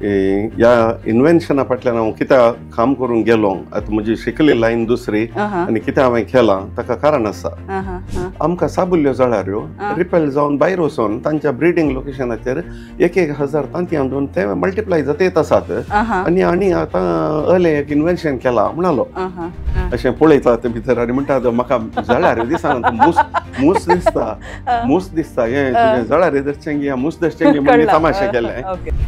ह्या इन्व्हेन्शना फाटल्यान हांव कित्याक काम करून गेलो, आतां म्हजी शिकली लायन दुसरी आनी कितें हांवें केलां ताका कारण आसा. आमकां साबुल्ल्यो जळार्यो रिपेल जावन भायर वचून तांच्या ब्रिडींग लोकेशनाचेर 1,000 तांती आणून ते मल्टिप्लाय जाता येत आसात. आनी आतां एक इन्व्हेन्शन केलां म्हणलो अशें पळयता ते भितर आनी म्हणटा म्हाका जळार्यो दिसना, मूस दिसता हे जळार्यो धरचेंगी मूस धरचेंगी म्हणून तमाशे केले.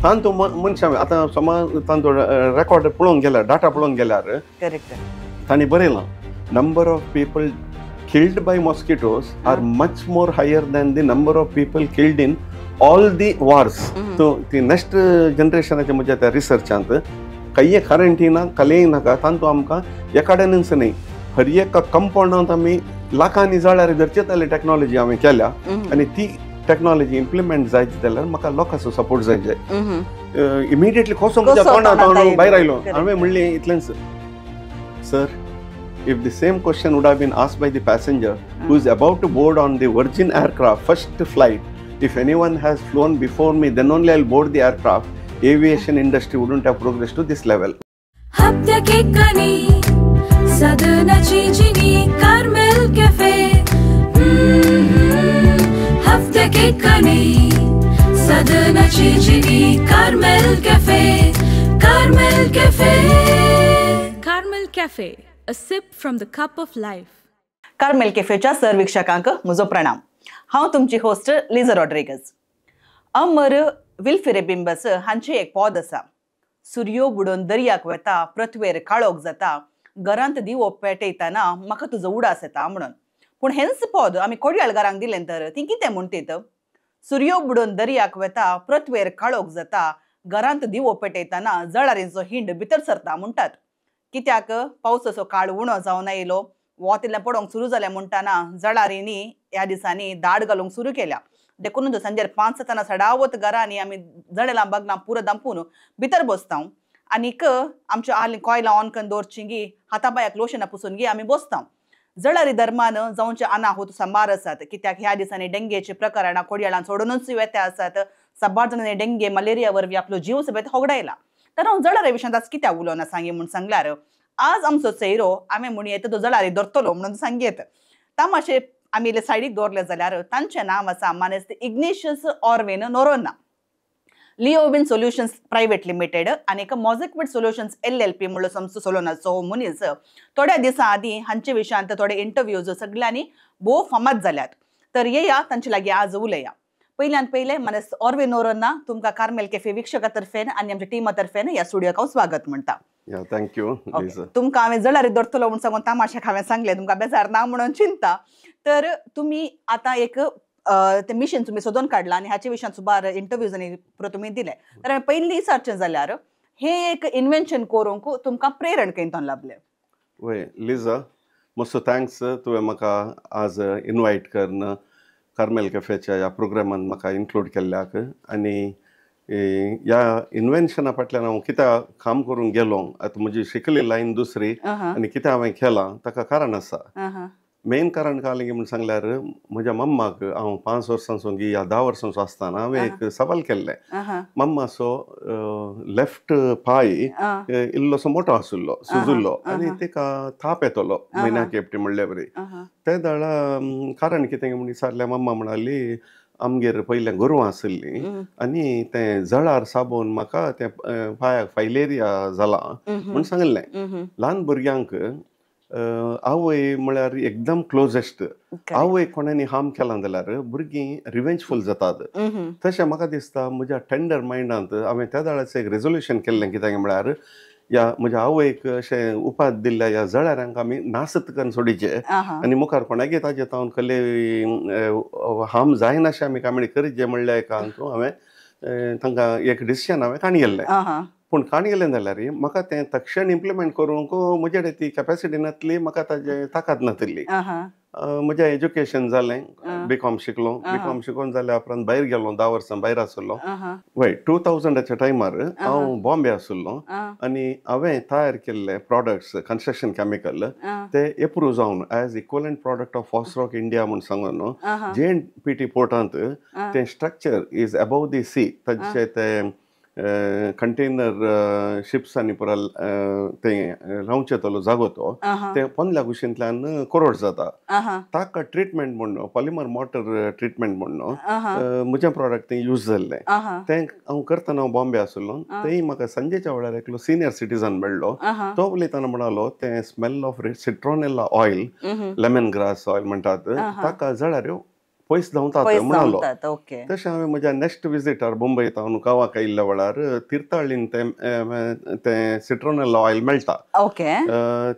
तांतू मनशां आतां समज तांचो रेकॉर्ड पळोवंक गेल्यार डाटा पळोवंक गेल्यार तांणी बरयलां number of people killed by mosquitoes are much more higher than the number of people killed in all the wars. So the next generation म्हज्या त्या रिसर्चांत काही quarantine कलेय नाका तांतू आमकां एकाडेनच न्ही हर एक कंपाउंडांत आमी लाखांनी जळारी धरचे जाल्यार टॅक्नॉलॉजी हांवें केल्या आनी ती टॅक्नॉलॉजी इम्प्लिमेंट जायची जाल्यार म्हाका लोकांचो सपोर्ट जाय जाय. इमिडिएटली कसो म्हज्या तोंडांत भायर आयलो. हांवें म्हणलें इतलेंच sir, if the same question would have been asked by the passenger who is about to board on the Virgin aircraft first flight, if anyone has flown before me then only I'll board the aircraft, aviation industry wouldn't have progressed to this level. Carmel Cafe Carmel Cafe, a sip from the cup of life. Carmel कॅफेच्या सर्वेक्षकांक म्हजो प्रणाम. हांव तुमची host Liza Rodrigues. अमर विल्फ्रे बिंबस हांची एक पद आसा. सूर्यो बुडोवन दर्याक वता, पृथ्वेर काळोख जाता, घरांत दिवो पेटयतना म्हाका तुजो उडास येता म्हणून. पूण हेंच पद आमी कोडयाळकारांक दिलें तर ती कितें म्हणटीत? सूर्यो बुडोवन दर्याक वता, पृथ्वेर काळोख जाता, घरांत दिवो पेटयतना जळारींचो हिंड भितर सरता म्हणटात. कित्याक पावसाचो काळ उणो जावन आयलो, वोतिल्लें पडोवंक सुरू जालें म्हणटाना जळारींनी ह्या दिसांनी दाड घालूंक सुरू केल्या. देखून सांजेर 5 सडावत घरांनी आमी जळेलां बागलां पुरो दांपून भितर बसता आनीक आमच्या आली कॉयलां ऑन करून दवरचीं गी, हातापांयाक लोशनां पुसून गी आमी बसता. जळारी धर्मान जावचे अनाहूत संबार आसात. कित्याक ह्या दिसांनी डेंगेचे प्रकारां कोडयाळां सोडूनच येते आसात. 7 जाणांनी डेंगे मलेरिया वरवीं आपलो जीव सगळ्यात होगडायला. तर हांव जळारी विशयां आज कित्याक उलोवना सांगी म्हूण सांगल्यार आज आमचो चेहरो आमी म्हणयेत तो जळारी धरतलो म्हणून सांगयेत. तामाशे आमी इल्ले सायडीक दवरले जाल्यार तांचें नांव आसा मानेस्त Ignatius ऑर्वेन Noronha. लिओविन solutions private limited आनीक मॉझिक्विड सोल्युशन्स LLP म्हणलो समजो सोलोनाचो हो मनीस. थोड्या दिसां आदीं हांचे विशयांत थोडे इंटरव्यूज सगळ्यांनी भोव फामाद जाल्यात. तर येया तांचे लागीं आज उलया. पयल्यान पयले मानेस्त ऑर्वेन नोरोना तुमकां कार्मेल कॅफे वीक्षका तर्फेन आनी आमच्या टिमा तर्फेन ह्या स्टुडियोक हांव स्वागत म्हणटा. थँक्यू. तुमकां हांवें जळारी धरतलो म्हूण सांगून तामाशाक हांवें सांगलें तुमकां बेजार ना म्हणून चिंता. तर तुमी आतां एक ते मिशन तुमी सोदून काडलां आनी हाचे विशयान सुमार इंटरव्यूज आनी तुमी दिले. तर हांवें पयलीं विचारचें जाल्यार हे एक इन्व्हेन्शन करूंक तुमकां प्रेरण खंयतून लाभलें? वय लिझा, मस्त थँक्स तुवें म्हाका आज इनवायट करून कार्मेल कॅफेच्या ह्या प्रोग्रामान म्हाका इन्क्लूड केल्ल्याक. आनी ह्या इन्व्हेन्शना फाटल्यान हांव कित्याक काम करून गेलो, आतां म्हजी शिकली लायन दुसरी आनी कितें हांवें केलां ताका कारण आसा. मेन कारण कालें म्हूण सांगल्यार म्हज्या मम्माक हांव 5 वर्सांचो या 10 वर्सांचो आसतना हांवें एक सवाल केल्लें. मम्माचो लेफ्ट पाय इल्लोसो मोठो आशिल्लो, सुजिल्लो आनी ताका थाप येतलो म्हयन्याक एकटी म्हणले बरी. ते दाळा कारण कितें म्हूण विचारलें. मम्मा म्हणाली आमगेर पयलें गोरवां आशिल्लीं आनी तें जळार साबून म्हाका तें पांयाक फायलेरिया जाला म्हूण सांगलें. ल्हान भुरग्यांक आवय म्हळ्यार एकदम क्लोजेस्ट. आवय कोणानी हार्म केलां जाल्यार भुरगीं रिवेंजफूल जातात. तशें म्हाका दिसता म्हज्या टेंडर मायंडांत हांवें त्या दाळाचें एक रेजोल्युशन केल्लें. कित्याक म्हळ्यार ह्या म्हज्या आवयक अशें उपात दिल्ल्या ह्या जळारांक आमी नासत करून सोडिचे आनी मुखार कोणागे ताजे तावन कले हार्म जायना अशें आमी कामणी करीत म्हणल्या एका हांवें तांकां एक डिसिजन हांवें काणी गेल्लें. पूण काणी गेलें जाल्यार म्हाका तें तक्षण इम्प्लिमेंट करूंक म्हजे कडेन ती कॅपॅसिटी नासली, म्हाका ताजे ताकद नासली. म्हजें एज्युकेशन जालें, BCom शिकलो. BCom शिकून जाल्या उपरांत भायर गेलो, 10 वर्सां भायर आशिल्लो. वय 2000च्या टायमार हांव बॉम्बे आशिल्लो आनी हांवें तयार केल्ले प्रॉडक्ट्स कन्स्ट्रक्शन केमिकल ते एप्रूव जावन as equivalent product of Fosroc India म्हूण सांगून JNPT पोर्टांत तें structure is above the sea. ताचे ते कंटेनर शिप्सांनी पुरा ते रावचे तलो जागो तो ते पोंदल्या कुशींतल्यान कोरड जाता ताका ट्रीटमेंट म्हणून पॉलिमर मॉटर ट्रीटमेंट म्हणून म्हजे प्रॉडक्ट ते यूज जाल्ले ते हांव करतना बॉम्बे आसलो थंय म्हाका संजेच्या वेळार एकलो सिनियर सिटीजन मेळ्ळो तो उलयतना म्हणालो ते smell of citronella oil lemon grass oil म्हणटात ताका जळार पयस धांवतात म्हणालो तशें हांवें म्हज्या नेक्स्ट विजिटार मुंबयत हांव गांवाक आयिल्ल्या वेळार तीर्थहळ्ळीन ते सिट्रोनेला ऑयल मेळटा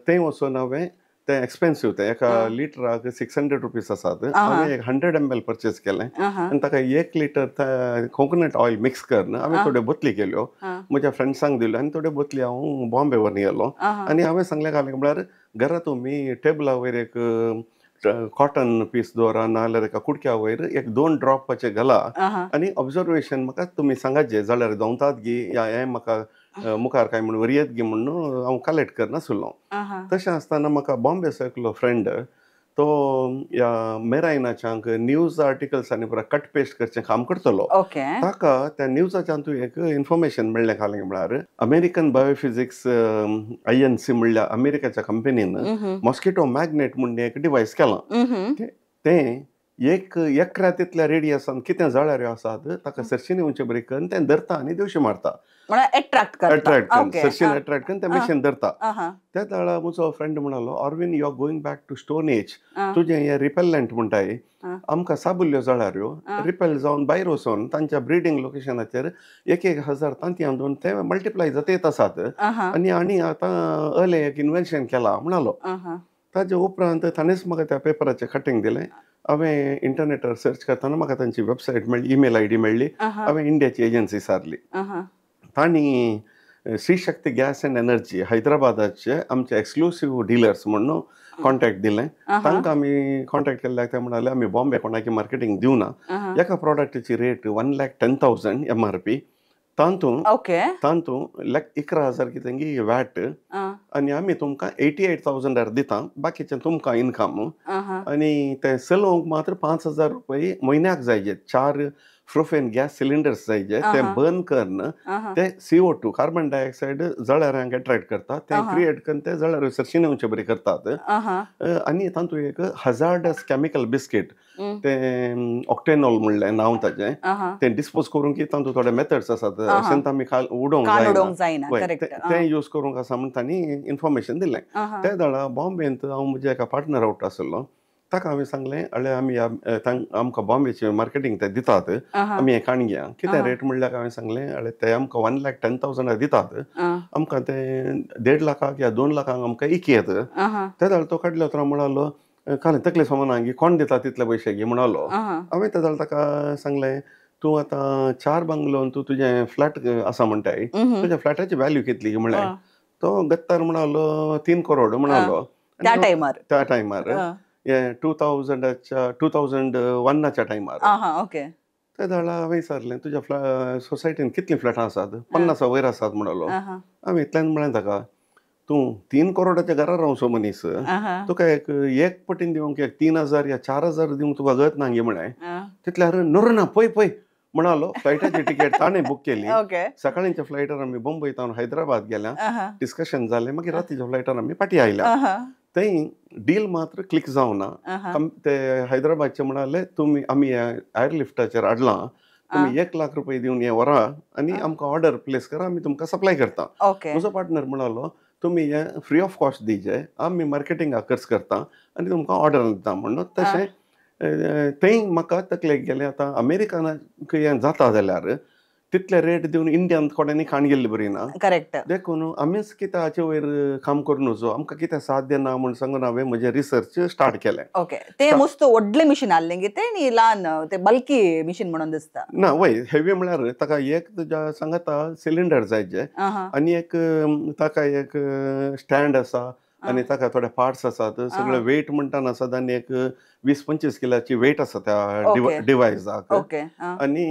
तें वचून हांवें ते एक्सपेन्सिव्ह ते एका लिटराक 600 रुपीज आसात हांवें 100 ml परचेस केलें आनी ताका 1 लिटर कोकोनट ऑयल मिक्स करून हांवें थोड्यो बोतली केल्यो म्हज्या फ्रेंड्सांक दिल्यो आनी थोड्यो बोतली हांव बॉम्बे व्हरून येयलो आनी हांवें सांगलें म्हळ्यार घरा तुमी टेबला वयर एक कॉटन पीस दवरा नाल्यार एका कुडक्या वयर एक 2 ड्रॉपाचे घाला आनी ऑब्जर्वेशन म्हाका तुमी सांगात जाल्यार धांवतात गी या हें म्हाका मुखार काय म्हणून वरियत गी म्हणून हांव कलेक्ट करनासलो तशें आसतना म्हाका बॉम्बेचो एकलो फ्रेंड तो ह्या मेरायनाच्यांक न्यूज आर्टिकल्सांनी पुरा कट पेस्ट करचें काम करतलो ताका त्या न्यूजाच्यान तूं एक इन्फॉर्मेशन मेळ्ळें खालें म्हळ्यार अमेरिकन बायोफिजिक्स INC म्हणल्या अमेरिकेच्या कंपनीन मॉस्किटो मॅग्नेट म्हणून एक डिवायस केलां तें एक रातींतल्या रेडियसान कितें जळाऱ्यो आसात ताका सरशीन येवचे बरें करून तें धरता आनी दिवशी मारता अट्रॅक्ट सरशीन अट्रॅक्ट करून तें मशीन धरता त्या वेळार म्हजो फ्रेंड म्हणालो Orwin you are going back to stone age तुजें हें रिपेलंट म्हणटाय आमकां साबुल्यो जळाऱ्यो रिपेल जावन भायर वचून तांच्या ब्रिडींग लोकेशनाचेर 1,000 तांती आंदून ते मल्टिप्लाय जाता येत आसात आनी आतां अर्ले एक इन्वेन्शन केलां म्हणालो ताजे उपरांत ताणेंच म्हाका त्या पेपराचें कटींग दिलें हांवें इंटरनेटार सर्च करतना म्हाका तांची वेबसायट मेळ्ळी ईमेल ID मेळ्ळी हांवें इंडियाची एजन्सी सारली तांणी श्री शक्ती गॅस एंड एनर्जी हैदराबादाचे आमचे एक्सक्लुसिव्ह डिलर्स म्हणून कॉन्टॅक्ट दिलें तांकां आमी कॉन्टॅक्ट केल्ल्याक ते म्हणाले आमी बॉम्बे कोणाकी मार्केटींग दिवना एका प्रॉडक्टाची रेट 1,10,000 MRP तांतूं 11,000 कितें वॅट आनी आमी तुमकां 88,000 दिता बाकीचें तुमकां इनकम आनी ते चलोवंक मात्र 5,000 रुपये म्हयन्याक जायचे 4 फ्रोफेन गॅस सिलिंडर्स जायचे ते बर्न करून ते CO2 कार्बन डायऑक्सायड जळारांक अट्रॅक्ट करतात ते क्रिएट करून ते जळार सरशीन येवचे बरें करतात आनी तातूंत एक हजार्डस केमिकल बिस्कीट ते ऑक्टेनॉल म्हणलें नांव ताचें तें डिस्पोज करूंक तातूंत थोडे मेथड्स आसात अशेंत आमी उडोवंक जायना तें यूज करूंक आसा म्हूण तांणी इन्फॉर्मेशन दिलें त्या वेळार बॉम्बेंत हांव म्हजे एका पार्टनर आवट आसलो ताका हांवें सांगलें अळे आमी आमकां बॉम्बेचें मार्केटींग ते दितात आमी हें काणग्या कितें रेट म्हणल्यार हांवें सांगलें अळे ते आमकां 1,10,000 दितात आमकां ते 1.5 लाखाक या 2 लाखांक आमकां इकेत त्या वेळार तो काडलो तो म्हणालो काल तकले सोमानांगी कोण दिता तितले पयशे घे म्हणालो हांवें त्या वेळार ताका सांगलें तूं आतां 4 बंगलोन तूं तुजें फ्लॅट आसा म्हणटाय तुज्या फ्लॅटाची व्हॅल्यू कितली म्हळ्यार तो गत्तार म्हणालो 3 करोड म्हणालो त्या टायमार 2001च्या टायमार त्या वेळार हांवें विचारलें तुज्या सोसायटीन कितलीं फ्लॅटां आसात 50 वयर आसात म्हणालो हांवें इतल्यान म्हळें ताका तूं 3 करोडाच्या घरा रावचो मनीस तुका एक पटीन दिवंक 3,000 या 4,000 दिवंक तुका गत ना गे म्हळें तितल्यार ना पळय म्हणालो फ्लायटाची तिकेट ताणें बूक केली सकाळींच्या फ्लायटार आमी मुंबयतावन हैदराबाद गेल्या डिस्कशन जालें मागीर रातीच्या फ्लायटार आमी फाटीं आयल्या थंय डील मात्र क्लिक जावना ते हैदराबादचे म्हणाले तुमी आमी एअरलिफ्टाचेर हाडलां तुमी 1 लाख रुपये दिवन हें व्हरा आनी आमकां ऑर्डर प्लेस करा आमी तुमकां सप्लाय करता म्हजो पार्टनर म्हणालो तुमी हें फ्री ऑफ कॉस्ट दिवचे आमी मार्केटिंगाक खर्च करता आनी तुमकां ऑर्डर दिता म्हणून तशें थंय म्हाका तकलेक गेलें आतां अमेरिकानाक हें जाता जाल्यार तितले रेट दिवन इंडियान थोड्यांनी खाण गेल्ली बरी ना करेक्ट देखून आमीच कितें हाचे वयर काम करून नजो आमकां कितें साध्य ना म्हूण सांगून हांवें म्हजें रिसर्च स्टार्ट केलें ते मस्त व्हडलें मिशीन हाडलें गे तें न्ही ल्हान ते बल्की मिशीन म्हणून दिसता ना वय हेवी म्हळ्यार ताका एक सांगता सिलिंडर जायचे आनी एक ताका एक स्टँड आसा आनी ताका थोडे पार्ट्स आसात सगळे वेट म्हणटाना आसात आनी एक 20-25 किलाची वेट आसा त्या डिवायसाक आनी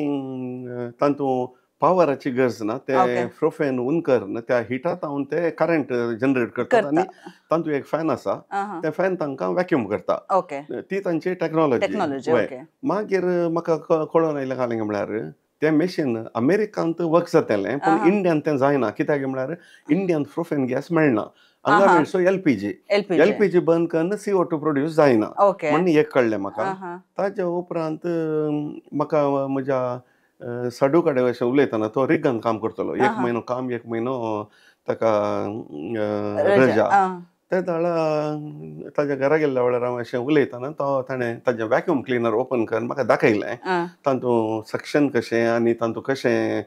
तातूंत पावराची गरज ना ते फ्रोफेन उनकर त्या हिटांत हांव ते करंट जनरेट करतात आनी तातूंत एक फॅन आसा ते फॅन तांकां वॅक्यूम करता ती तांची टॅक्नॉलॉजी मागीर म्हाका कळोन आयलें कालें म्हळ्यार तें मेशीन अमेरिकांत वर्क जातालें पूण इंडियान तें जायना कित्याक म्हळ्यार इंडियान प्रोपेन गॅस मेळना हांगा मेळचो एलपीजी बंद करून CO2 प्रोड्यूस जायना म्हणून एक कळ्ळें म्हाका ताच्या उपरांत म्हाका म्हज्या साडू कडेन अशें उलयतना तो रिगान काम करतलो 1 म्हयनो काम 1 म्हयनो ताका रजा ते दाळा ताज्या घरा गेल्ल्या वेळार हांव अशें उलयतना ताणें ताजें वॅक्यूम क्लिनर ओपन करून म्हाका दाखयलें तातूंत सक्शन कशें आनी तातूंत कशें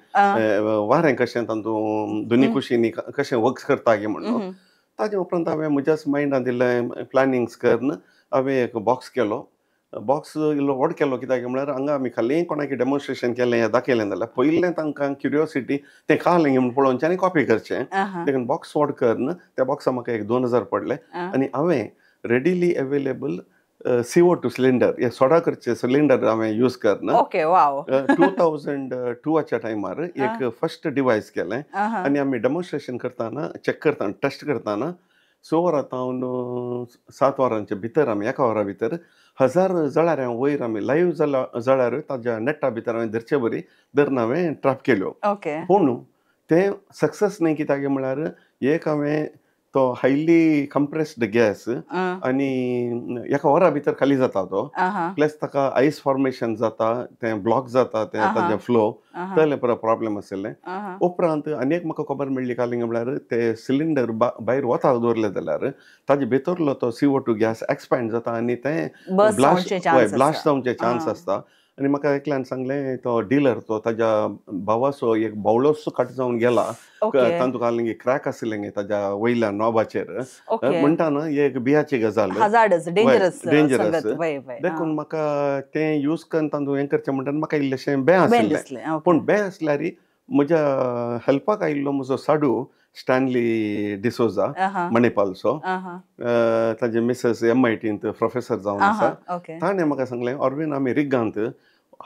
वारें कशें तातूंत दोनी कुशींनी कशें वर्क करता गे म्हणून ताजे उपरांत हांवें म्हज्याच मायंडान दिल्लें प्लॅनिंग्स करून हांवें एक बॉक्स केलो बॉक्स इल्लो व्हड केलो कित्याक म्हळ्यार हांगा आमी खाली कोणाकी डेमॉन्स्ट्रेशन केलें या दाखयलें जाल्यार पयलें तांकां क्युरियोसिटी तें खालें म्हणून पळोवचें आनी कॉपी करचें देखून बॉक्स व्हड करून त्या बॉक्सा म्हाका एक 2000 पडले आनी हांवें रेडिली अवेलेबल CO2 सिलिंडर हे सोडा करचे सिलिंडर हांवें यूज करून 2002च्या टायमार एक फर्स्ट डिवायस केलें आनी आमी डेमॉन्स्ट्रेशन करतना चॅक करतना टेस्ट करतना 6 वरां 7 वरांचे भितर आमी 1 वरा भितर 1000 जळाऱ्या वयर आमी लायव्ह जळाऱ्यो ताज्या नेटा भितर हांवें धरचे बरी धरून हांवें ट्रॅप केल्यो पूण तें सक्सेस न्हय कित्याक म्हळ्यार एक हांवें तो हायली कंप्रेस्ड गॅस आनी 1 वरा भितर खाली जाता तो प्लस ताका आयस फॉर्मेशन जाता तें ब्लॉक जाता तें ताजें फ्लो तले प्रॉब्लेम आशिल्लें उपरांत आनी एक म्हाका खबर मेळ्ळी काली म्हळ्यार ते सिलिंडर भायर वता दवरले जाल्यार ताजे भितरलो तो CO2 गॅस एक्सपॅन्ड जाता आनी तें ब्लास्ट जावचे चान्स आसता आनी म्हाका एकल्यान सांगलें तो डीलर तो ताज्या भावाचो एक बावलोसो कट जावन गेला तातूंत घालून क्रॅक आशिल्लें गे ताज्या वयल्या नॉबाचेर म्हणटाना एक भियाची गजाल डेंजरस देखून म्हाका तें यूज करून तातूंत हें करचें म्हणटा म्हाका इल्लेशें बें आशिल्लें पूण बें आसल्यार म्हज्या हेल्पाक आयिल्लो म्हजो साडू स्टॅनली डिसोजा मणिपालचो ताजे मिसेस MITंत प्रोफेसर जावन आसा ताणें म्हाका सांगलें ऑरवीन आमी रिगांत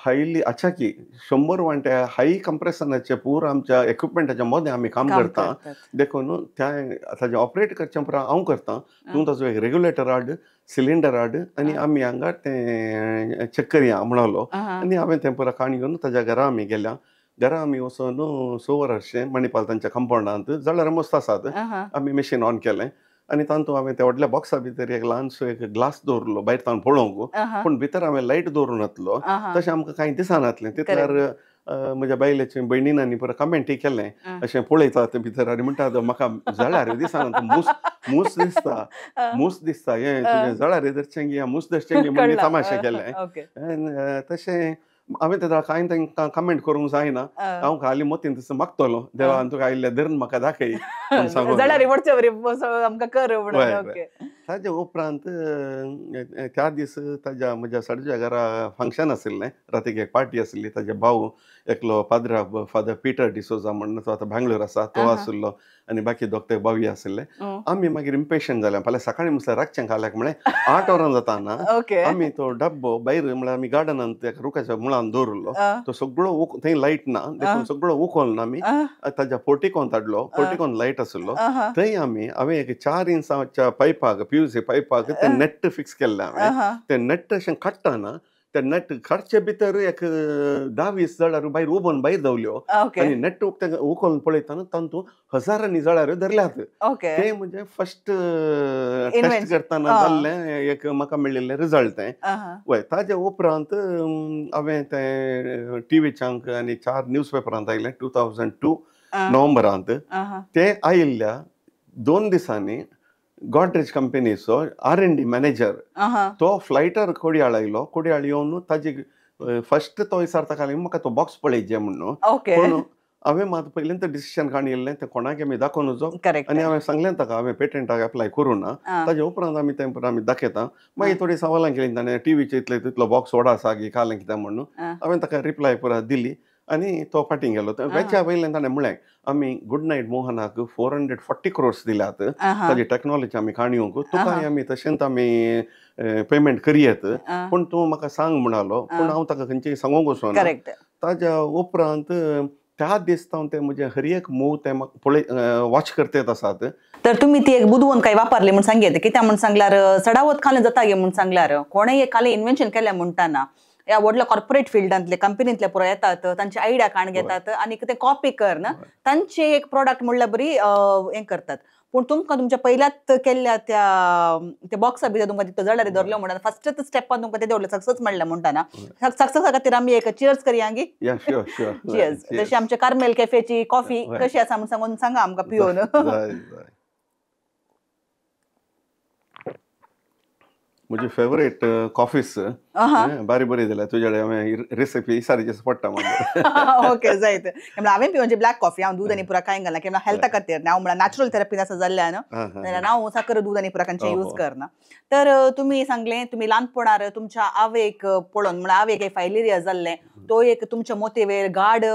हायली अचाकी 100 वांट्या हाय कंप्रेसनाचे पूर आमच्या इक्विपमेंटाच्या मदें आमी काम करता देखून ताजें ऑपरेट करचें पुरो हांव करता तूं ताजो एक रेग्युलेटर हाड सिलिंडर हाड आनी आमी हांगा तें चॅक करया म्हणलो आनी हांवें तें पुरो काण घेवन ताज्या घरा आमी गेल्या घरा आमी वचून 6 वरांचें मणिपाल तांच्या कंपाउंडांत जळार मस्त आसात आमी मशीन ऑन केलें आनी तातूंत हांवें त्या व्हडल्या बॉक्सा भितर एक ल्हानसो एक ग्लास दवरलो भायर तावन पळोवंक पूण भितर हांवें लायट दवरून नासलो तशें आमकां कांय दिसनासलें तितल्यार म्हज्या बायलेचे भयणीनांनी पुरो कमेंटी केलें अशें पळयता ते भितर आनी म्हणटा म्हाका जळार दिसना मूस दिसता हें तुजें जळार धरचें गे मूस धरचें गे म्हणून तमाशें केलें तशें हांवें तें कांय तांकां कमेंट करूंक जायना हांव खाली मोतीन तसो मागतलो देवान तुका आयिल्लें धरून म्हाका दाखय ताजे उपरांत त्या दीस ताज्या म्हज्या साडूच्या घरा फंक्शन आशिल्लें रातीक एक पार्टी आशिल्ली ताजे भाऊ एकलो पाद्रा फादर पिटर डिसोजा म्हणून तो आतां बेंगलोर आसा तो आशिल्लो आनी बाकी दोग बावी आशिल्ले आमी मागीर इम्पेशंट जाले फाल्यां सकाळीं म्हणल्यार रातचें खाल्याक म्हळें 8 वरां जाता ना आमी तो डब्बो भायर म्हळ्यार आमी गार्डनांत रुखाच्या मुळान दवरलो तो सगळो थंय लायट ना देखून सगळो उखोवन आमी ताज्या पोर्टिकोंत हाडलो पोर्टिकोंत लायट आशिल्लो थंय हांवें एक 4 इंचाच्या पायपाक PVC पायपाक तें नेट फिक्स केल्लें हांवें तें नेट अशें काडटाना ते नेट काडचे भितर एक 10-20 जळार भायर उबोवन भायर दवल्यो आनी नेट उखोवन पळयतना तातूंत हजारांनी जळाऱ्यो धरल्यात तें म्हणजे फर्स्ट टेस्ट करतना जाल्लें एक म्हाका मेळिल्लें रिजल्ट तें वय ताजे उपरांत हांवें तें टीव्हीच्यांक आनी 4 न्यूजपेपरांत आयलें 2002 नोव्हेंबरांत तें आयिल्ल्या 2 दिसांनी गॉडरेज कंपनीचो R&D मॅनेजर तो फ्लायटार कोडयाळ आयलो कोडयाळ येवन ताजी फर्स्ट तो विचारता काय म्हाका तो बॉक्स पळयचे म्हणून पूण हांवें मात पयलींच डिसिशन काडिल्लें तें कोणाक आमी दाखोवन नजो आनी हांवें सांगलें ताका हांवें पेटंटाक एप्लाय करूं ना ताजे उपरांत आमी तें आमी दाखयता मागीर थोडी सवालां केलीं ताणें टीव्हीचे इतले तितलो बॉक्स व्हड आसा की कालें कितें म्हणून हांवें ताका रिप्लाय पुरा दिली आनी तो फाटीं गेलो वेच्या वयल्यान ताणें म्हळें आमी गुड नायट मोहनाक 440 crores दिल्यात ताजी टॅक्नॉलॉजी आमी काणयोंक तुकाय आमी तशेंच आमी पेमेंट करियेत पूण तूं म्हाका सांग म्हणलो पूण हांव ताका खंयचेय सांगूंक वचोना ताज्या उपरांत त्या दिसता ते म्हजे हर एक मूव ते पळय वॉच करतेत आसात तर तुम्ही ती एक बुदवून काही वापरली म्हणून सांगितलं कित्याक म्हणून सांगल्यार सडावत खालें जाता गे म्हणून सांगल्यार कोणेय एक खाली इन्व्हेन्शन केलें म्हणटाना या व्हडल्या कॉर्पोरेट फिल्डांतले कंपनींतले पुरो येतात तांचे आयडिया काण घेतात आणि ते कॉपी करना तांचे एक प्रोडक्ट म्हणल्यार बरी हें करतात पूण तुमकां तुमच्या पयल्यात केल्ल्या त्या बॉक्सा भितर तुमकां तितलो जळारी धरलो म्हणून फस्टच स्टेपान तुमकां ते देवले सक्सेस म्हणलें म्हणटाना सक्सेसा खातीर आमी एक चियर्स करया गी चियर्स तशी आमच्या कार्मेल कॅफेची कॉफी कशी आसा म्हणून सांगून सांगा आमकां पिवून म्हजी फेवरेट कॉफीस बारी बरी दिल्या तुझ्या कडेन रेसिपी सारकी पडटा म्हाका ओके जायत हांवें पिवचे ब्लॅक कॉफी हांव दूद आनी पुरा कांय घालना किंवा हेल्था खातीर हांव म्हणल्यार नॅचरल थेरपी आसा जाल्ल्यान जाल्यार हांव साखर दूद आनी पुरा खंयचें यूज करना तर तुमी सांगलें तुमी ल्हानपणार तुमच्या आवयक पळोवन म्हळ्यार आवयक एक फायलेरिया जाल्लें तो एक तुमच्या मोतेवेर गाड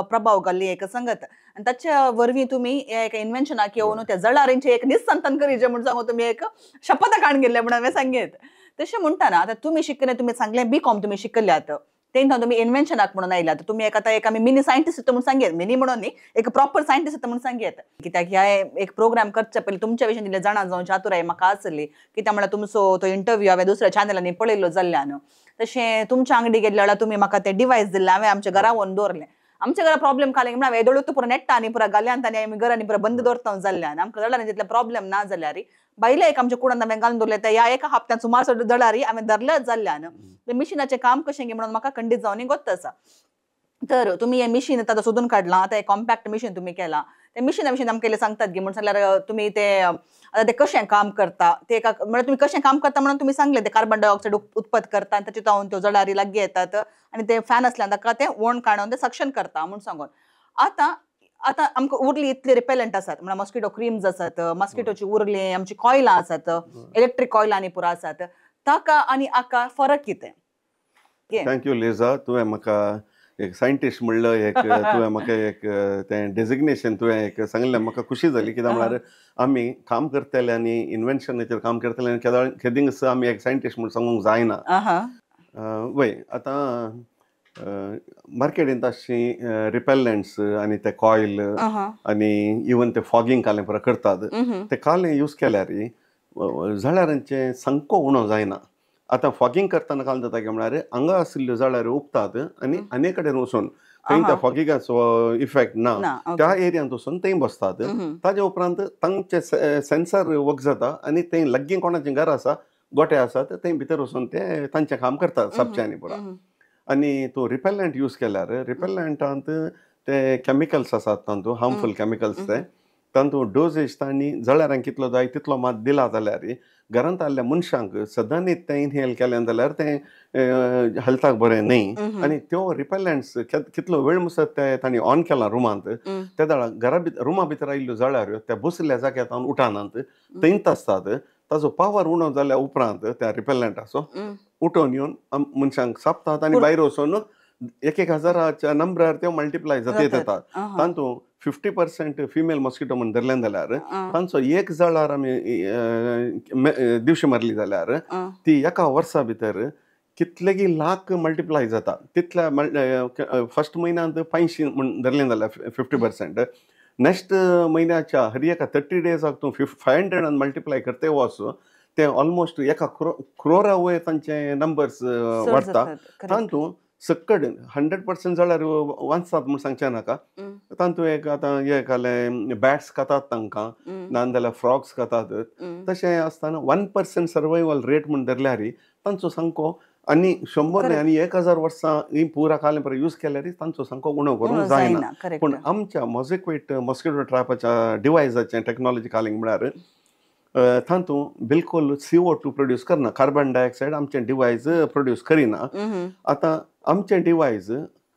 प्रभाव घाल्ली एक संगत आणि त्याच्या वरवीं तुम्ही एका इन्व्हेन्शनाक येवन त्या जळारींचे एक निस्संतन करीचे म्हणून सांगून तुम्ही एक शपथ काण गेल्ले म्हणून हांवें सांगेत तशें म्हणटाना आतां तुमी शिकले तुमी सांगलें B.Com तुमी शिकल्यात तेन्ना तुमी इन्व्हेन्शनाक म्हणून आयल्यात तुमी एक आतां एक आमी मिनी सायंटिस्ट म्हणून सांगेत मिनी म्हणून न्ही एक प्रॉपर सायंटिस्ट म्हणून सांगेत कित्याक ह्या एक प्रोग्राम करचे पयलीं तुमच्या विशयी दिले जाणा जावंची आतुराय म्हाका आसली कित्याक म्हळ्यार तुमचो तो इंटरव्यू हांवें दुसऱ्या चॅनलांनी पळयल्लो जाल्ल्यान तशें तुमच्या अंगडी गेल्ले वेळार तुमी म्हाका तें डिवायस दिल्लें हांवें आमच्या घरा व्हरून दवरलें आमच्या घरा प्रॉब्लेम काले म्हणल्यार वेदोळूच पुरो नेट्टा आनी पुरा घाल्यांत आनी आमी घरांनी पुरा बंद दवरता जाल्ल्यान आमकां जळारी जितले प्रॉब्लेम ना जाल्यार बायले एक आमच्या कुडांत हांवें घालून दवरले ह्या एका हप्त्यान सुमार जळारी हांवें धरल्याच जाल्ल्यान ते मिशिनाचें काम कशें गे म्हणून म्हाका खंडीत जावन गोत्त आसा तर तुमी हें मिशीन आतां सोदून काडलां आतां एक कॉम्पॅक्ट मिशीन तुमी केलां ते मिशिना विशीं आमकां सांगतात गे म्हणून सांगल्यार तुमी ते आतां ते कशें काम करता ते म्हळ्यार तुमी कशें काम करता म्हणून तुमी सांगलें ते कार्बन डायऑक्सायड उत्पत्त करता आनी ताचे तावन त्यो जळारी लागीं येतात आनी ते फॅन आसल्यान ताका ते वण काडून ते सक्शन करता म्हणून सांगून आतां आमकां उरली इतले रिपेलंट आसात म्हळ्यार मॉस्किटो क्रीम्स आसात मॉस्किटोची उरली आमची कॉयलां आसात इलेक्ट्रीक कॉयलांनी पुरो आसात ताका आनी हाका फरक कितें थँक्यू लिझा तुवें म्हाका एक सायंटिस्ट म्हणलं एक तुवें म्हाका एक तें डेजिग्नेशन तुवें एक सांगलें म्हाका खुशी जाली कित्याक म्हळ्यार आमी काम करतले आनी इन्व्हेन्शनाचेर काम करतले आनी केदींच आमी एक सायंटिस्ट म्हणून सांगूंक जायना वय आतां मार्केटींत अशी रिपेलंट्स आनी ते कॉयल आनी इवन ते फॉगिंग कालें पुरो करतात ते कालें यूज केल्यार जळारांचे संको उणो जायना आतां फॉगिंग करतना काल जाता की म्हळ्यार हांगा आशिल्ल्यो जळारी उपतात आनी आनी कडेन वचून खंय त्या फॉगिंगाचो इफेक्ट ना त्या एरियांत वचून थंय बसतात ताजे उपरांत तांचे सेन्सर वर्क जाता आनी थंय लागीं कोणाचें घर आसा गोटे आसात थंय भितर वचून ते तांचें काम करतात सापच्यांनी पुरो आनी तो रिपेलंट यूज केल्यार रिपेलंटांत ते कॅमिकल्स आसात तांतूं हार्मफूल कॅमिकल्स ते तांतूं डोजेज तांणी जळारांक कितलो जाय तितलो मात दिला जाल्यार घरांत आसल्या मनशांक सदांच तें इनहेल केलें जाल्यार तें हेल्थाक बरें न्ही आनी त्यो रिपेलंट्स कितलो वेळ मुसत ते तांणी ऑन केला रुमांत त्या दाळा घरा भितर रुमा भितर आयिल्ल्यो जळाऱ्यो त्या बसल्या जाग्यार उठानात थंयच आसतात ताजो पावर उणो जाल्या उपरांत त्या रिपेलंटाचो उठोवन येवन मनशांक सापतात आनी भायर वचून 1,000च्या नंबरार त्यो मल्टिप्लाय जाता येतात तांतूं 50% फिमेल मॉस्किटो म्हणून धरलें जाल्यार तांचो एक जळार आमी दिवशी मारली जाल्यार ती एका वर्सा भितर कितलेगी लाख मल्टिप्लाय जाता तितल्या फर्स्ट म्हयन्यांत 500 म्हणून धरलें जाल्यार 50% नेक्स्ट म्हयन्याच्या हर एका 30 डेजाक तूं 500 मल्टिप्लाय करते वच ते ऑलमोस्ट एका क्रोरा वयर तांचे नंबर्स वाडटा तांतूं सकड 100% जळार वाचतात म्हूण सांगचे नाका तांतूं एक आतां हे जालें बॅट्स खातात तांकां नाजाल्यार फ्रॉग्स खातात तशें आसतना 1% सर्वायवल रेट म्हूण धरल्यार तांचो सामको आनी 100 न्ही आनी 1000 वर्सां ही पुरा कालें बरें यूज केल्यार तांचो सामको उणो करूंक जायना पूण आमच्या मॉझिक्विट मॉस्किटो ट्रॅपाच्या डिवायसाचें टॅक्नॉलॉजी कालिंग म्हळ्यार तांतूं बिलकुल CO2 प्रोड्यूस करना कार्बन डायऑक्सायड आमचें डिवायस प्रोड्यूस करिना आतां आमचें डिवायस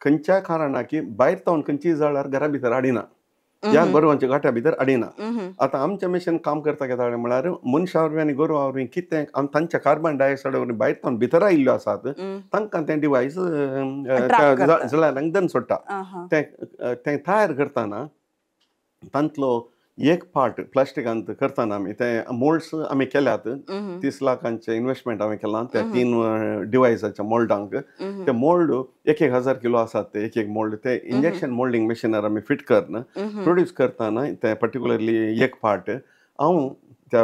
खंयच्याय कारणाकी भायर तावन खंयचीय जळार घरा भितर हाडिना ह्या गोरवांच्या गांठ्या भितर हाडिना आतां आमचें मशीन काम करता केदाळे म्हळ्यार मनशा वरवीं आनी गोरवां वरवीं कितें तांच्या कार्बन डायऑक्सायडा वरवीं भायर तावन भितर आयिल्ल्यो आसात तांकां तें डिवायस त्या जळारांक दन सोडटा तें तयार करतना तांतलो एक पार्ट प्लास्टिकांत करतना आमी ते मोल्ड्स आमी केल्यात 30 लाखांचे इन्वेस्टमेंट हांवें केलां त्या 3 डिवायसाच्या मोल्डांक ते मोल्ड 1,000 किलो आसात ते एक मोल्ड ते इंजेक्शन मोल्डिंग मशिनार आमी फिट करना प्रोड्यूस करतना ते पर्टिक्युलरली एक पार्ट हांव त्या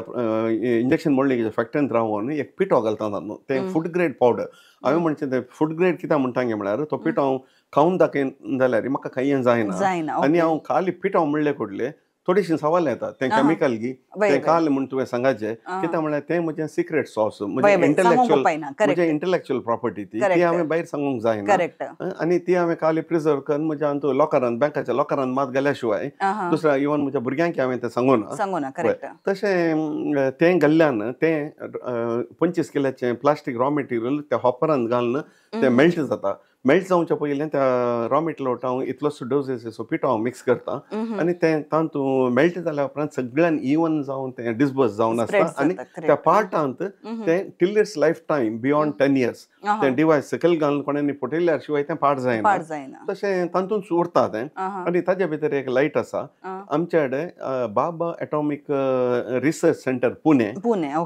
इंजेक्शन मोडले फॅक्टरींत रावन एक पिठो घालता न्हू ते फूड ग्रेड पावडर हांवें म्हणचें ते फूड ग्रेड कित्याक म्हणटा गे म्हळ्यार तो पिठो हांव खावन दाखयन जाल्यार म्हाका काही जायना आनी हांव खाली पिठो म्हणले कोडले थोडीशीं सवाल येतात ते केमिकल गी ते काल म्हण तुवें सांगाचें कित्याक म्हळ्यार तें म्हजें सिक्रेट सॉस म्हणजे इंटलेक्च्युअल प्रॉपर्टी ती हांवें भायर सांगूंक जायना आनी ती हांवें काल प्रिजर्व करून म्हज्या हातूंत लॉकरांत बँकाच्या लॉकरांत मात गेल्या शिवाय दुसऱ्या इवन म्हज्या भुरग्यांक हांवें तें सांगूना तशें तें घाल्ल्यान तें 25 किलाचें प्लास्टीक रॉ मटेरियल त्या हॉपरांत घालून तें मेल्ट जाता मेल्ट जावच्या पयलीं त्या रॉ मटेरियल हांव इतलोसो डोसेस पिठो हांव मिक्स करता आनी तें तातूंत मेल्ट जाल्या उपरांत सगळ्यान इवन जावन तें डिस्बर्स जावन आसता आनी त्या पार्टांत तें till it's life time beyond 10 years तें डिवायस सकयल घालून कोणांनी फुटयल्यार शिवाय तें पाड जायना तशें तातूंत उरता तें आनी ताजे भितर एक लायट आसा आमचे कडेन बाबा एटॉमीक रिसर्च सेंटर पुणे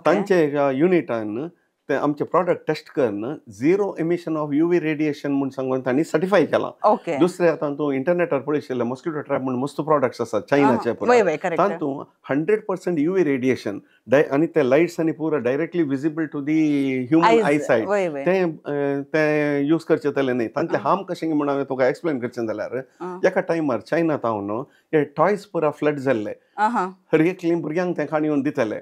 तांचे युनिटान ते आमचे प्रॉडक्ट टेस्ट करून 0 emission ऑफ UV रेडिएशन म्हूण सांगून तांणी सर्टिफाय केलां दुसरे आतां तूं इंटरनेटार पळयशिल्लें मॉस्किटो ट्रॅप म्हूण मस्त प्रॉडक्ट्स आसात चायनाचे तातूंत 100% UV रेडिएशन आनी ते लायट्स आनी पुरो directly visible to the human eyesight ते यूज करचे जाले न्ही तांतले हार्म कशें म्हूण हांवें तुका एक्सप्लेन करचें जाल्यार एका टायमार चायनात हांव न्हू हे टॉयज पुरा फ्लड जाल्ले हर एकली भुरग्यांक ते खाण येवन दितले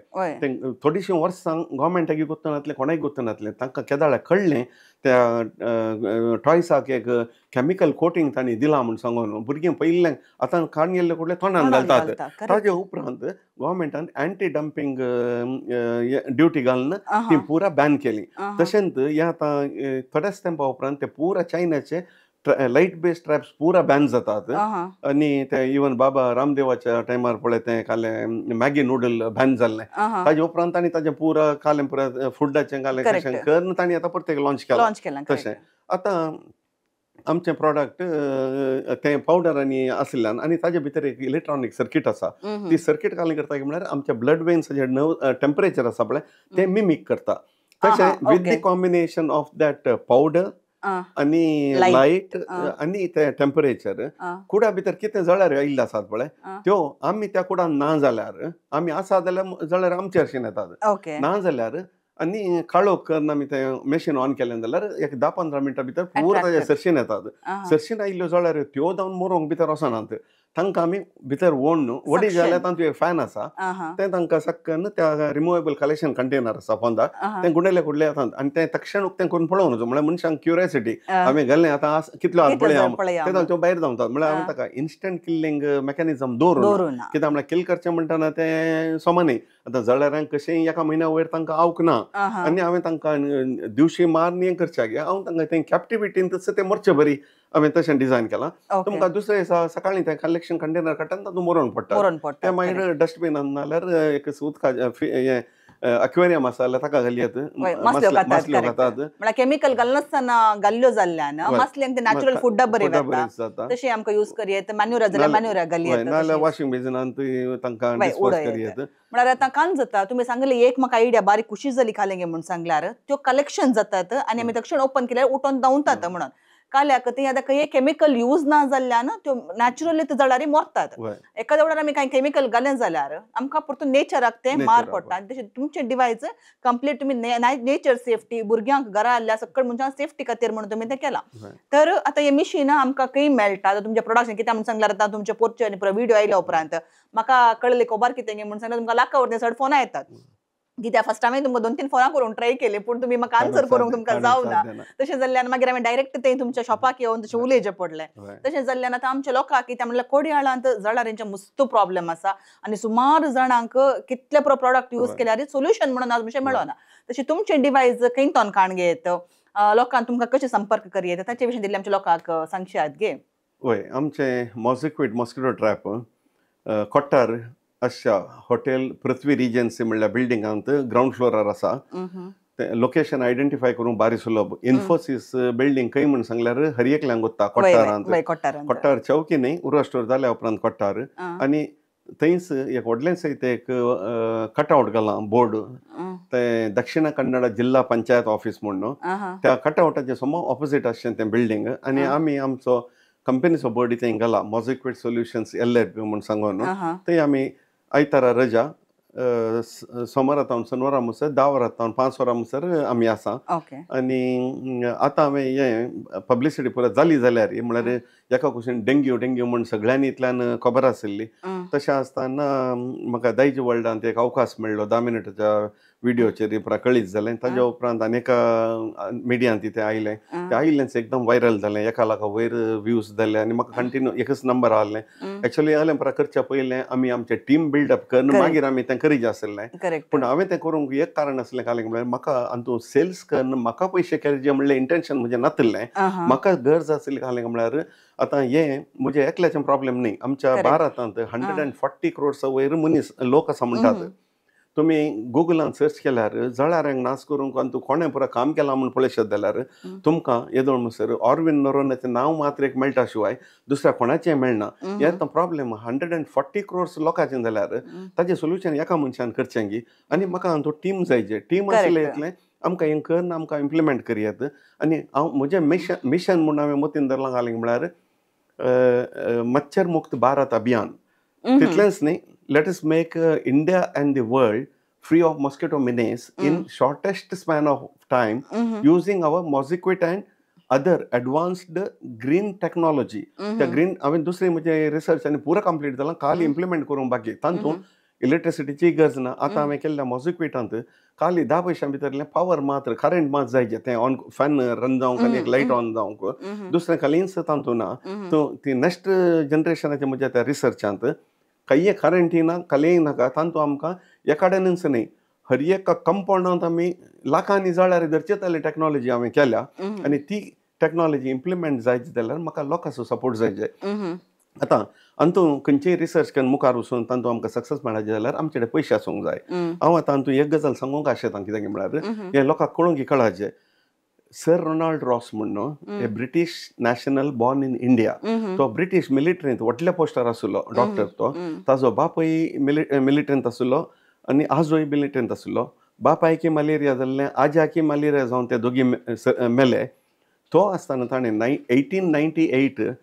थोडीशीं वर्सां गोवमेंटाक गुर्तनातले कोणाक गुर्तनातले तांकां केदाळ्या कळ्ळें त्या टॉयसाक एक केमिकल कोटींग तांणी दिलां म्हूण सांगून भुरगीं पयल्लें आतां खाण गेल्ले कुठले तोंडान घालतात ताजे उपरांत गोवमेंटान एंटी डंपिंग ड्युटी घालून ती पुरा बॅन केली तशेंच हे आतां थोड्याच तेंपा उपरांत ते पुरा चायनाचे लायट बेस्ड ट्रॅप्स पुरा बॅन जातात आनी ते इवन बाबा रामदेवाच्या टायमार पळय तें कालें मॅगी नूडल बॅन जाल्लें ताजे उपरांत तांणी ताजें पुरा कालें पुरा फुडाचें कालें कशें करून तांणी आतां परतें लॉन्च केलां तशें आतां आमचें प्रॉडक्ट तें पावडर आनी आसल्यान आनी ताजे भितर एक इलेक्ट्रॉनीक सर्कीट आसा ती सर्कीट कालें करता म्हळ्यार आमच्या ब्लड वेन्साचें टेम्परेचर आसा पळय तें मिमीक करता तशें with the combination of that powder आनी लायट आनी ते टेम्परेचर कुडा भितर कितें जळार आयिल्ले आसात पळय त्यो आमी त्या कुडान ना जाल्यार आमी आसा जाल्यार आमचे हरशीं येतात ना जाल्यार आनी काळोख करून आमी तें मशीन ऑन केलें जाल्यार एक 10-15 मिनटां भितर पुरो ताजे सरशीन येतात सरशीन आयिल्ल्यो जळार त्यो जावन मोरोंक भितर वचनात तांकां आमी भितर ओड न्हू वडी जाल्यार तांचो एक फॅन आसा तें तांकां सक्कन त्या रिमुवेबल कलेक्शन कंटेनर आसा पोंदा तें गुंडयले कुडले येतात आनी तें तक्षण उक्तें करून पळोवन वचो म्हळ्यार मनशांक क्युरियोसिटी आमी गेल्लें आतां कितलो आसा पळया ते तांचो भायर धांवतात म्हळ्यार आमी ताका इन्स्टंट किल्लिंग मेकॅनिझम दवरून कित्याक म्हळ्यार किल करचें म्हणटना तें सोमानी आतां जळारांक कशेंय एका म्हयन्या वयर तांकां आवक ना आनी हांवें तांकां दिवशी मारन हें करचें गे हांव तांकां तें कॅप्टिविटीन तशें तें मरचें बरी हांवें तशें डिझायन केलां तुमकां दुसरे दिसा सकाळीं तें कलेक्शन कंटेनर काडटाना तातूंत मरोवन पडटा तें मागीर डस्टबिनान नाल्यार एक उदकाचें अक्वेरियम आसा जाल्यार ताका घालयत मासल्यो खातात म्हळ्यार केमिकल घालनासतना घाल्ल्यो जाल्ल्यान मासल्यांक ते नॅचरल फुड्डा बरी जाता तशें आमकां यूज करयत मॅन्युरा जाल्यार मॅन्युरा घालयत नाल्यार वॉशिंग बेसिनांत तांकां डिस्पोज करयत म्हळ्यार आतां कान जाता तुमी सांगले एक म्हाका आयडिया बारीक खुशी जाली खालें गे म्हणून सांगल्यार त्यो कलेक्शन जातात आनी आमी तक्षण ओपन केल्यार उठोन धांवतात म्हणून काल्याक ती आतां काही केमिकल यूज ना जाल्ल्यान त्यो नॅचरली त्यो जळारी मरतात एखाद्या वेळार आमी कांय केमिकल घालें जाल्यार आमकां परतून नेचराक तें मार पडटा आनी तशें तुमचें डिवायस कंप्लीट तुमी नेचर सेफ्टी भुरग्यांक घरा आसल्या सकयल मनशां सेफ्टी खातीर म्हणून तुमी तें केलां तर आतां हें मशीन आमकां खंय मेळटा तुमच्या प्रोडक्शन कित्याक म्हणून सांगल्यार आतां तुमचे पोरचे आनी व्हिडिओ आयल्या उपरांत म्हाका कळ्ळें खबर कितें म्हणून सांगल्यार तुमकां लाका वरते फोन येतात कित्याक फर्स्ट हांवें तुमकां 2-3 फोनां करून ट्राय केले पूण तुमी म्हाका आन्सर करूंक तुमकां जावना तशें जाल्ल्यान मागीर हांवें डायरेक्ट तें तुमच्या शॉपाक येवन तशें उलयचें पडलें तशें जाल्ल्यान आतां आमच्या लोकांक कित्याक म्हणल्यार कोडयाळांत जळारींचे मस्त प्रॉब्लेम आसा आनी सुमार जाणांक कितले प्रॉडक्ट यूज केल्यार सोल्युशन म्हणून आज अशें मेळना तशें तुमचें डिवायस खंयतोन काणगेत लोकांक तुमकां कशें संपर्क करयेत ताचे विशीं दिल्लें आमच्या लोकांक सांगशात गे वय आमचें मॉझिक्विड मॉस्किटो ट्रॅप कोट्टार अशा हॉटेल पृथ्वी रिजन्सी म्हणल्यार बिल्डिंगांत ग्राउंड फ्लोरार आसा तें लोकेशन आयडेंटिफाय करूंक बारी सुलभ इन्फोसीस बिल्डिंग खंय म्हणून सांगल्यार हरयेकल्यांक उत्ता कोट्टारांत कोट्टार चौकी न्ही उर्वा स्टोर जाल्या उपरांत कोट्टार आनी थंयच एक व्हडलें सयत एक कटआउट घालां बोर्ड तें दक्षिण कन्नड जिल्हा पंचायत ऑफिस म्हणून त्या कटआउटाच्या समोर ऑपोजीट आसचें तें बिल्डिंग आनी आमी आमचो कंपनीचो बोर्ड थंय घाला मॉझिक्विड सोल्युशन्स LLP म्हणून सांगून थंय आमी आयतारा रजा सोमार येतावन शेनवारा म्हणसर 10 वरां येतावन 5 वरां म्हणसर आमी आसा ओके आनी आतां हांवें हें पब्लिसिटी परत जाली जाल्यार म्हळ्यार एका कुशीन डेंग्यू म्हण सगळ्यांनी इतल्यान खबर आशिल्ली तशें आसतना म्हाका दायज वर्ल्डांत एक अवकाश मेळ्ळो 10 मिनटाच्या व्हिडिओचेर कळीत जालें ताज्या उपरांत आनीका मिडियांत तें आयलें तें आयिल्लेंच एकदम व्हायरल जालें एका लाखा वयर व्ह्यूज जाले आनी म्हाका कंटिन्यू एकच नंबर आहलें एक्चुअली जालें करच्या पयलें आमी आमचें टीम बिल्डअप करन मागीर आमी तें करीत आसलें करेक्ट पूण हांवें तें करूंक एक कारण आसलें कालें म्हळ्यार म्हाका हातूंत सेल्स करन म्हाका पयशे केले म्हणलें इंटेंशन म्हजें नासलें म्हाका गरज आसली कालें म्हळ्यार आतां हें म्हजें एकल्याचें प्रॉब्लेम न्ही आमच्या भारतांत 140 crores वयर मनीस लोक आसा म्हणटात तुमी गुगलान सर्च केल्यार जळारांक नाश करूंक आनी तूं कोणें पुरो काम केलां म्हूण पळयशत जाल्यार तुमकां येदोळ म्हणसर ऑरविंद नोरोनाचें नांव मात्र एक मेळटा शिवाय दुसऱ्या कोणाचें मेळना हें प्रॉब्लेम 140 crores लोकांचें जाल्यार ताचें सोल्युशन एका मनशान करचें गी आनी म्हाका हातूंत टीम जायचे टीम आसलें इतलें आमकां हें करन आमकां इम्प्लिमेंट करयात आनी हांव म्हजें मिशन म्हूण हांवें मतीन धरलां घालें म्हळ्यार मच्छर मुक्त भारत अभियान तितलेंच न्ही let us make India and the world free of mosquito menace in shortest span of time using our mosquito and other advanced green technology. त्या ग्रीन हांवें दुसरी म्हजे रिसर्च आनी पुरो कंप्लीट जालां खाली इम्प्लिमेंट करूंक बाकी तातूंत इलेक्ट्रिसिटीची गरज ना आतां हांवें केल्ल्या मॉजिक्विटांत खाली 10 पयशां भितरलें पावर मात्र करंट मात जायचें तें ऑन फॅन रन जावंक आनी एक लायट ऑन जावंक दुसरें खालीच तातूंत ना ती नेक्स्ट जनरेशनाच्या म्हज्या त्या रिसर्चांत काही करंटी ना कलेय नाका तातूंत आमकां एकाडेनच न्ही हर एक कंपाउंडांत आमी लाखांनी जळारी धरचे जाल्यार टॅक्नॉलॉजी हांवें केल्या आनी ती टॅक्नॉलॉजी इम्प्लिमेंट जायची जाल्यार म्हाका लोकांचो सपोर्ट जायचे आतां हातूंत खंयचेय रिसर्च करून मुखार वचून तातूंत आमकां सक्सेस मेळचे जाल्यार आमचे कडेन पयशे आसूंक जाय हांव आतां हातूंत एक गजाल सांगूंक आशेतां कित्याक म्हळ्यार हें लोकांक कळूंक कळाचें सर रोनाल्ड रॉस म्हणून a British national born in India तो ब्रिटीश मिलिटरींत व्हडल्या पोस्टार आसलो डॉक्टर तो ताजो बापूय मिलिटरींत आसलो आनी आजोय मिलिटरींत आसलो बापायकी मलेरिया जाल्लें आज्याकी मलेरिया जावन ते दोगी मेले तो आसतना ताणें 1898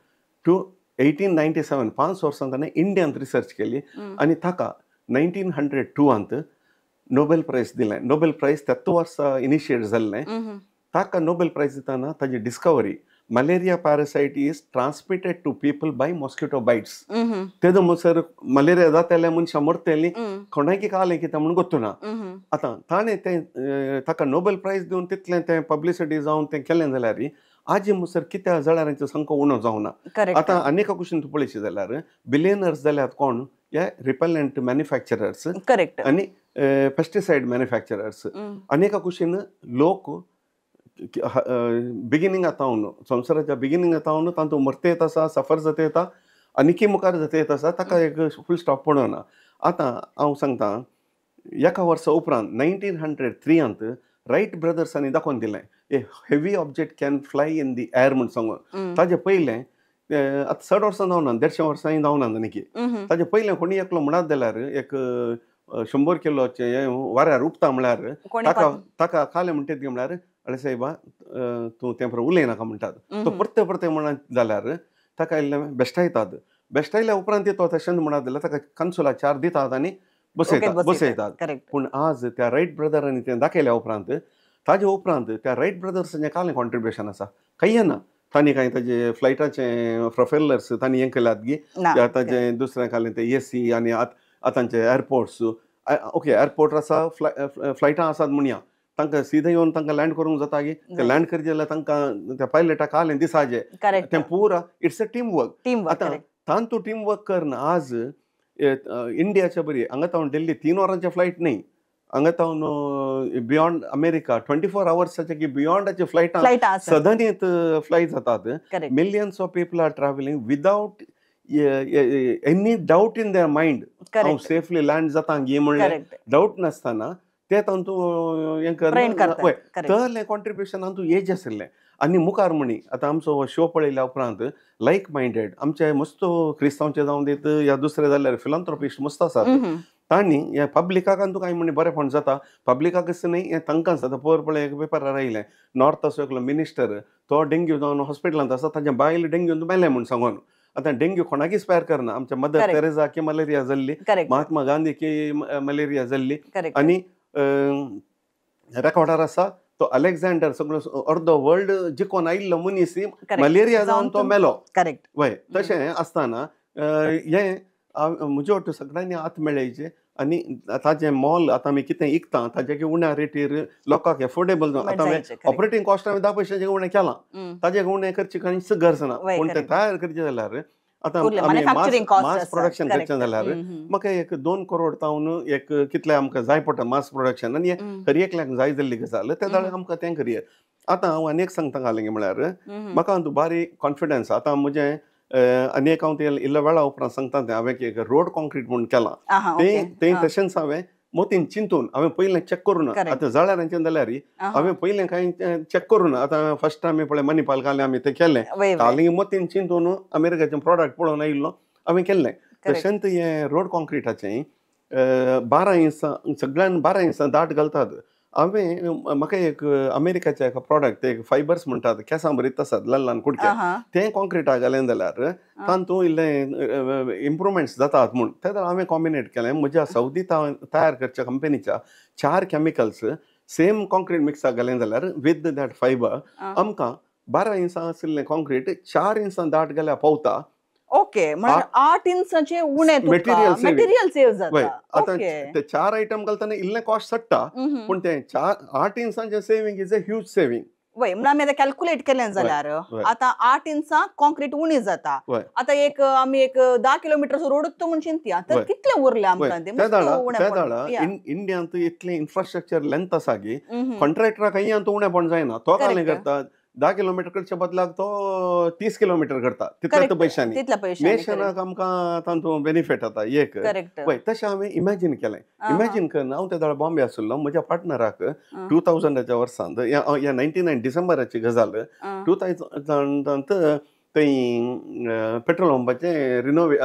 to 1897 5 वर्सां ताणें इंडियांत रिसर्च केली आनी ताका 1902 नोबेल प्रायज दिलें नोबेल प्रायज त्याच वर्सा इनिशिएट जाल्लें ताका नोबेल प्रायज दितना ताजी discovery malaria parasite is transmitted to people by mosquito bites तेदो म्हणसर मलेरिया जाताल्या मनशां मरतलीं कोणायकी कालें कितें म्हूण गोत्तू ना आतां ताणें तें ताका नोबेल प्रायज दिवन तितलें तें पब्लिसिटी जावन तें केलें जाल्यार आज म्हणसर कित्या जळारांचो संख्या उणो जावना आतां आनीक कुशीन तूं पळयशी जाल्यार बिलियनर्स जाल्यात कोण हे रिपेलंट मॅन्युफॅक्चरर्स आनी पेस्टिसायड मॅन्युफॅक्चरर्स आनीक कुशीन लोक बिगिनींग आतावन संवसाराच्या बिगिनींग आतावन तातूंत मरते येत आसा सफर जाता येता आनीकी मुखार जाता येत आसा ताका एक फूल स्टॉप पडना आतां हांव सांगता एका वर्सा उपरांत 1903 रायट ब्रदर्सांनी दाखोवन दिलें a heavy object can fly in the air म्हूण सांगून ताजे पयलें आतां 100 वर्सां जावना 150 वर्सांय जावना आनीकी ताजे पयलें कोणी एकलो म्हणत जाल्यार एक 100 किलोचे वाऱ्यार उपता म्हळ्यार ताका कालें म्हणटात म्हळ्यार अरे साहेबा तूं तें बरोबर उलयनाका म्हणटात तो परते परते म्हणत जाल्यार ताका इल्लें बेश्टायतात बेश्टायल्या उपरांत तो तशेंच म्हणत जाल्यार ताका कन्सोला 4 दितात आनी बसयतात पूण आज त्या रायट ब्रदरांनी तें दाखयल्या उपरांत ताजे उपरांत त्या रायट ब्रदर्साचें कालें कॉन्ट्रिब्युशन आसा काही ना तांणी कांय ताजे फ्लायटाचे प्रोपेलर्स तांणी हें केल्यात गी ताजें दुसरें कालें तें एसी आनी आतांचे एअरपोर्ट्स ओके एअरपोर्ट आसा फ्लायटां आसात म्हणया तांकां सीधे येवन तांकां लँड करूंक जाता गी ते लँड करी जाल्यार तांकां त्या पायलटाक कालें दिसाचें तें पुरा इट्स अ टीम वर्क आतां तांतूं टीम वर्क करना आज इंडियाच्या बरी हांगा तावन दिल्ली 3 वरांचे फ्लायट न्ही हांगा तावन बियॉन्ड अमेरिका 24 hours बियॉन्डाचे फ्लायटां सदनीत फ्लाय जातात millions of people are travelling without any doubt in their mind हांव सेफली लँड जाता गी म्हणलें डाऊट नासतना ते तातूंत हें करलें कॉन्ट्रिब्युशन हातूंत हेज आशिल्लें आनी मुखार म्हणी आतां आमचो शो पळयल्या उपरांत लायक मायंडेड आमचे मस्त क्रिस्तांवचे जावन दीत या दुसरे जाल्यार फिलॉन्थ्रोपिस्ट मस्त आसात तांणी हे पब्लिकाक तुका हांवें म्हणलें बरेंपण जाता पब्लिकाकच न्ही हें तांकांच आतां पयर पळय एक पेपरार आयलें नॉर्थ असो एकलो मिनिस्टर तो डेंग्यू जावन हॉस्पिटलांत आसा ताच्या बायल डेंग्यून मेलें म्हूण सांगून आतां डेंग्यू कोणाकी स्पेर करना आमच्या मदर Correct. तेरेसा की मलेरिया जाल्ली करेक्ट महात्मा गांधी की मलेरिया जाल्ली करेक्ट आनी रेकॉर्डार आसा तो अलेक्झांडर सगळो अर्दो वर्ल्ड जिखोन आयिल्लो मनीस मलेरिया जावन तो मेलो करेक्ट वय तशें आसतना हें म्हजे वाटतं सगळ्यांनी हात मेळयचे आनी ताजें मोल आतां आमी कितें विकता ताजे उण्या रेटीर लोकांक एफोर्डेबल जावन आतां हांवें ऑपरेटींग कॉस्ट हांवें 10 उणें केलां ताजे उणें करची कांयच गरज ना वय, पूण तें correct. तयार करचें जाल्यार आतां उरलें, आमी manufacturing cost मास आसा. Production Correct. करचें जाल्यार म्हाका एक 2 करोड तावन एक कितलें आमकां जाय पडटा मास प्रोडक्शन आनी खरी एकल्याक जाय जाल्ली गजाल त्या जाल्यार आमकां तें करियर आतां हांव आनी एक सांगता घालें म्हळ्यार म्हाका बारीक कॉन्फिडन्स आतां म्हजें आनी एक हांव तें इल्ल्या वेळा उपरांत सांगता तें हांवें एक रोड कॉन्क्रीट म्हूण केलां तें तशेंच हांवें मोतीन चिंतून हांवें पयलें चॅक करूं ना Correct. आतां जळारांचें जाल्यार हांवें पयलें कांय चॅक करूं ना आतां फर्स्ट टायम पळय मणिपाल घालें आमी तें केलें काली मोतीन चिंतून अमेरिकेचें प्रॉडक्ट पळोवन आयिल्लो हांवें केल्लें तशेंच हें रोड कॉन्क्रीटाचें 12 इंचां सगळ्यान 12 इंचां दाट घालतात हांवें म्हाका एक अमेरिकाचें एक प्रॉडक्ट एक फायबर्स म्हणटात केंसां भरीत आसात ल्हान ल्हान कुडके तें कॉन्क्रीटा घालें जाल्यार तातूंत इल्लें इम्प्रुवमेंट्स जातात म्हूण तें हांवें कॉम्बिनेट केलें म्हज्या सौदी तयार करच्या कंपनीच्या 4 केमिकल्स सेम कॉन्क्रीट मिक्साक घालें जाल्यार विथ दॅट फायबर आमकां 12 इंचां आशिल्लें कॉन्क्रीट 4 इंचां दाट गेल्यार पावता ओके म्हणजे 8 इंचाचे उणे मटेरियल सेव्ह जाता आतां ते 4 आयटम घालतना इल्लें कॉस्ट सडटा पूण तें 8 इंचांचें saving is a huge saving वय म्हणजे आमी आतां कॅल्क्युलेट केलें जाल्यार आतां 8 इंचां कॉन्क्रीट उणी जाता आतां एक आमी एक 10 किलोमिटरचो रोड तो म्हणून चिंतया तर कितलें उरलें आमकां तें त्या दाडा इंडियांत इतलें इन्फ्रास्ट्रक्चर लेंथ आसा की कॉन्ट्रॅक्टराक खंय उणेपण जायना तो कालें करता 10 किलोमिटर करच्या बदलाक तो 30 किलोमिटर करता तितल्या पयशांनी नेशनाक आमकां तातूंत बेनिफीट जाता एक पळय तशें हांवें इमॅजीन केलें इमॅजीन करना हांव त्या दाडा बॉम्बे आसलो म्हज्या पार्टनराक 2000च्या वर्सांत या 99 डिसेंबराची गजाल 2000 थंय पेट्रोल पंपाचें रिनोवे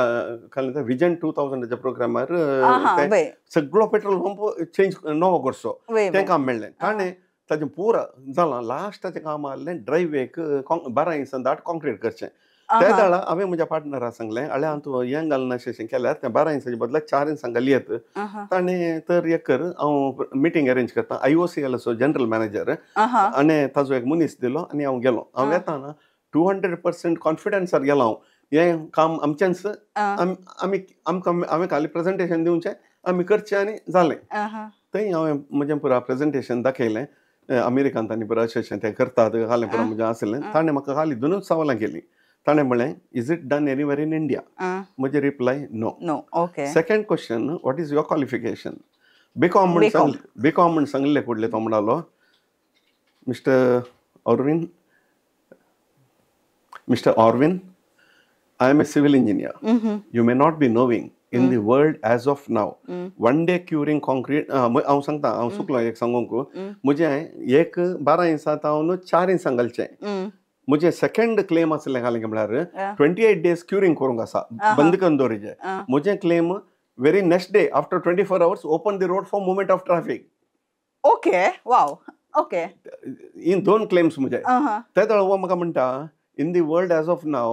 विजन 2000च्या प्रोग्रामार सगळो पेट्रोल पंप चेंज नवो करचो तें काम मेळ्ळें ताणें ताजें पुरो जालां लास्टाचें काम आसलें ड्रायवेक 12 इंचां दाट कॉन्क्रीट करचें त्या दाळा हांवें म्हज्या पार्टनराक सांगलें आल्या तूं हें घालना अशें केल्यार तें 12 इंचाच्या बदला 4 इंचां घालयत ताणें तर एक कर हांव मिटींग अरेंज करता IOCL असो जनरल मॅनेजर आनी ताजो एक मनीस दिलो आनी हांव गेलो हांव येताना 200% कॉन्फिडन्सार गेलो हांव हें काम आमचेंच हांवें खाली प्रेझेंटेशन दिवचें आमी करचें आनी जालें थंय हांवें म्हजें पुरा प्रेझेंटेशन दाखयलें अमेरिकांत आनी पुरा अशें तें करतात खालें पुरा म्हजें आसलें ताणें म्हाका खाली 2 सवालां केलीं ताणें म्हणलें is it done anywhere in India म्हजें reply no second question what is your qualification BCom म्हूण सांगलें फुडलें तो म्हणलो mister Orwin I am a civil engineer. You may not be knowing in the world as of now. One day curing concrete. हांव सांगता हांव चुकलो एक सांगूंक म्हजें एक 12 इंचां तावन 4 इंचां घालचें म्हजें सेकंड क्लेम आसलें घालें म्हळ्यार 28 days क्युरींग करूंक आसा बंद करून दवरिचें म्हजें claim very next day after 24 hours open the road for movement of traffic okay wow okay in 2 claims म्हजे त्या दळ हो म्हाका म्हणटा in the world as of now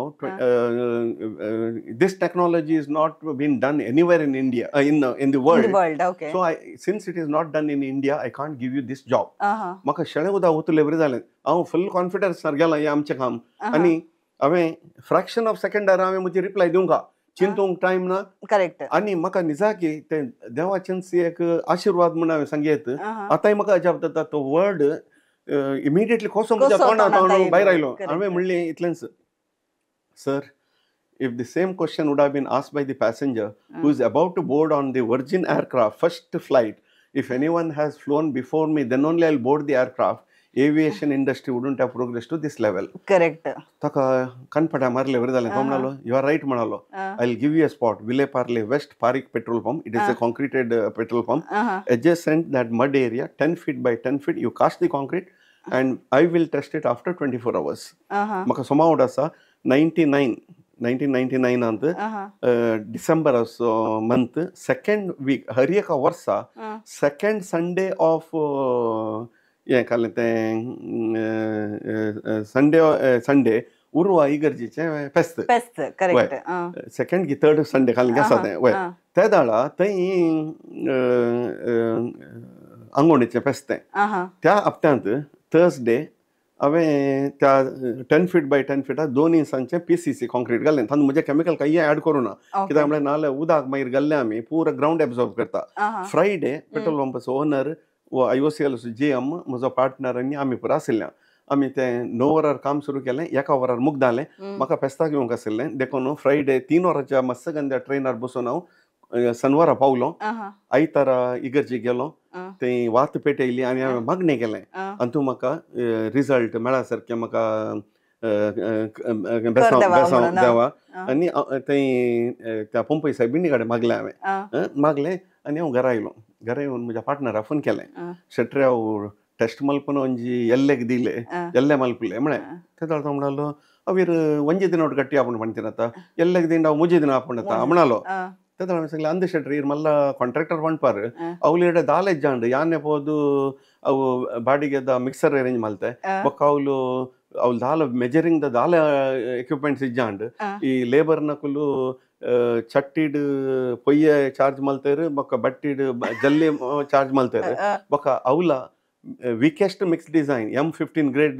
this technology is not being done anywhere in India in the world okay so since it is not done in India I can't give you this job म्हाका शेणे उदा उतले बरें जालें हांव फुल कॉन्फिडन्सार गेलां हें आमचें काम आनी हांवें फ्रॅक्शन ऑफ सेकंडार हांवें म्हजी रिप्लाय दिवंक चिंतूंक टायम ना करेक्ट आनी म्हाका निजाकी तें देवाचेंच एक आशिर्वाद म्हूण हांवें सांगयत आतांय म्हाका अजाप जाता तो वर्ड इमिडिएटली कसो म्हज्या तोंडांत भायर आयलो हांवें म्हणलें इतलेंच sir if the same question would have been asked by the passenger who is about to board on the Virgin aircraft first flight if anyone has flown before me then only I'll board the aircraft aviation industry wouldn't have progressed to this level correct ताका कानफटा मारले बरें जालें तो म्हणलो you are right म्हणलो I'll give you a spot Ville Parle West Parik petrol pump it is a concreted petrol pump adjacent that mud area 10 feet by 10 feet you cast the concrete and I will test it after 24 hours म्हाका सोमावट आसा 1999 अंत December month second weak हर एका वर्सा second Sunday off हें कालें तें Sunday उर्वा इगर्जीचें फेस्त फेस्त करेक्ट सेकंड की थर्ड संडे खाली आसा तें वय त्या दाळा थंय आंगोणेचें फेस्त तें त्या हप्त्यांत थर्सडे हांवें त्या 10 फीट बाय 10 फिटाक 2 इंचांचें PCC कॉन्क्रीट घालें तातूंत म्हजें केमिकल काही ऍड करूं ना कित्याक म्हळ्यार नाल्यार उदक मागीर घाल्लें आमी पुरो ग्रावंड एब्जॉर्ब करता फ्रायडे पेट्रोल पंपाचो ओनर वो IOCL GM म्हजो पार्टनर आनी आमी पुरो आशिल्ले आमी तें 9 वरार काम सुरू केलें 1 वरार मुग्धालें म्हाका फेस्ताक येवंक आशिल्लें देखून फ्रायडे 3 वरांच्या मत्सगंध्या ट्रेनार बसून हांव शनिवारा पावलो आयतारा इगर्जी गेलो थंय वात पेटयली आनी हांवें मागणें केलें आनी तूं म्हाका रिजल्ट मेळा सारकें म्हाका बेसांव देवा आनी थंय त्या पंपय सायबिणी कडेन मागलें हांवें मागलें आनी हांव घरा येयलो घरा येवन म्हज्या पार्टनराक फोन केलें शेट्रे हांव ಟೆಸ್ಟ್ ಮಲ್ಪನ ಒಂಜಿ ಎಲ್ಲೆಗೆ ದಿಲೆ ಎಲ್ಲೆ ಮಲ್ಪಲೆ ಮಳೆ ತೆದಾಳ್ತ ಅವಳಲ್ಲೋ ಅವಿರ್ ಒಂಜಿ ದಿನ ಒಟ್ಟು ಗಟ್ಟಿ ಆಪಣ ಪಣ್ತಿನತ್ತ ಎಲ್ಲೆಗೆ ದಿಂಡ ಅವು ಮುಜಿ ದಿನ ಆಪಣತ್ತ ಅಮಣಾಲೋ ತೆದಾಳ ಸಂಗ್ಲ ಅಂದ ಶೆಟ್ರಿ ಇರ್ ಮಲ್ಲ ಕಾಂಟ್ರಾಕ್ಟರ್ ಪಣ್ಪಾರ್ ಅವ್ಲು ಎಡೆ ದಾಲೆ ಜಾಂಡ್ ಯಾನೆ ಪೋದು ಅವು ಬಾಡಿಗೆದ ಮಿಕ್ಸರ್ ಅರೇಂಜ್ ಮಲ್ತೆ ಬೊಕ್ಕ ಅವ್ಲು ಅವ್ಲು ದಾಲ ಮೆಜರಿಂಗ್ ದ ದಾಲ ಎಕ್ವಿಪ್ಮೆಂಟ್ಸ್ ಇಜ್ಜಾಂಡ್ ಈ ಲೇಬರ್ ನಕುಲು ಚಟ್ಟಿಡ್ ಪೊಯ್ಯೆ ಚಾರ್ಜ್ ಮಲ್ತೇರು ಬೊಕ್ಕ ಬಟ್ಟಿಡ್ ಜಲ್ಲಿ ಚಾರ್ಜ್ ಮಲ್ತೇರು ಬೊಕ್ಕ ಅವ್ಲ weakest mix design M15 grade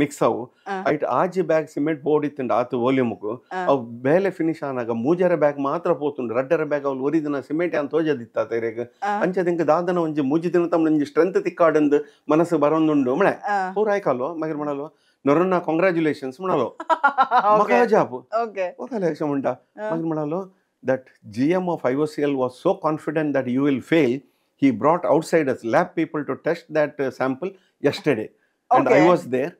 mix avu ait aji bag cement board ittund atu volume ku avu bele finish anaga moojare bag maatra potundu raddare bag avu oridina cement an tojaditta terege anche dinge dadana onji moojidina tamna onji strength tikkadandu manasu barondundu mane pura aikalo magir manalo noronna congratulations manalo maka jabu okay okale shamunta magir manalo that GM of IOCL was so confident that you will fail. He brought outsiders, lab people to test that sample yesterday. And I was there.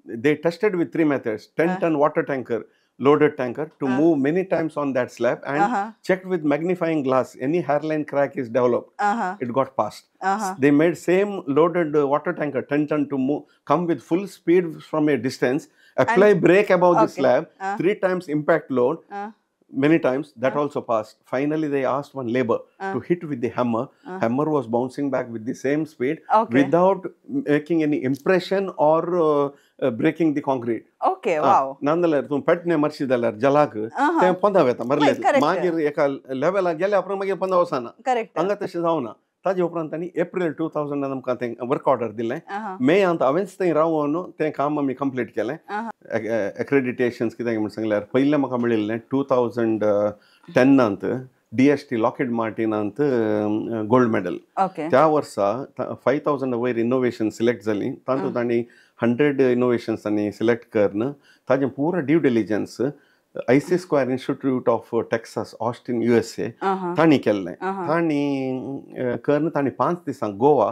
They tested with 3 methods. 10-ton water tanker, loaded tanker, to move many times on that slab and checked with magnifying glass. Any hairline crack is developed. It got passed. They made same loaded water tanker, 10-ton to move, come with full speed from a distance, apply brake above the slab, 3 times impact load. Many times that also passed. Finally they asked one labor to hit with the hammer. Hammer was bouncing back with the same speed without making any impression or breaking the concrete. Okay, wow. Nandala tum petne marshidala jalak te ponda veta marle magir eka level gele apra magir ponda osana correct anga tashi zauna ताजे उपरांत आनी April 2000 आमकां तें work order दिलें मे अंत हांवेंच थंय रावन तें काम आमी कंप्लीट केलें एक्रेडिटेशन्स कितें म्हण सांगल्यार पयलें म्हाका मेळिल्लें 2010 DST लॉकेड मार्टिनांत गोल्ड मेडल त्या वर्सा 5000 वयर इनोवेशन सिलेक्ट जालीं तातूंत तांणी 100 इनोवेशन्स तांणी सिलेक्ट करन ताजें पुरो due diligence IC Square Institute of Texas, Austin, USA. ताणी केल्लें ताणी करन ताणी 5 दिसांक गोवा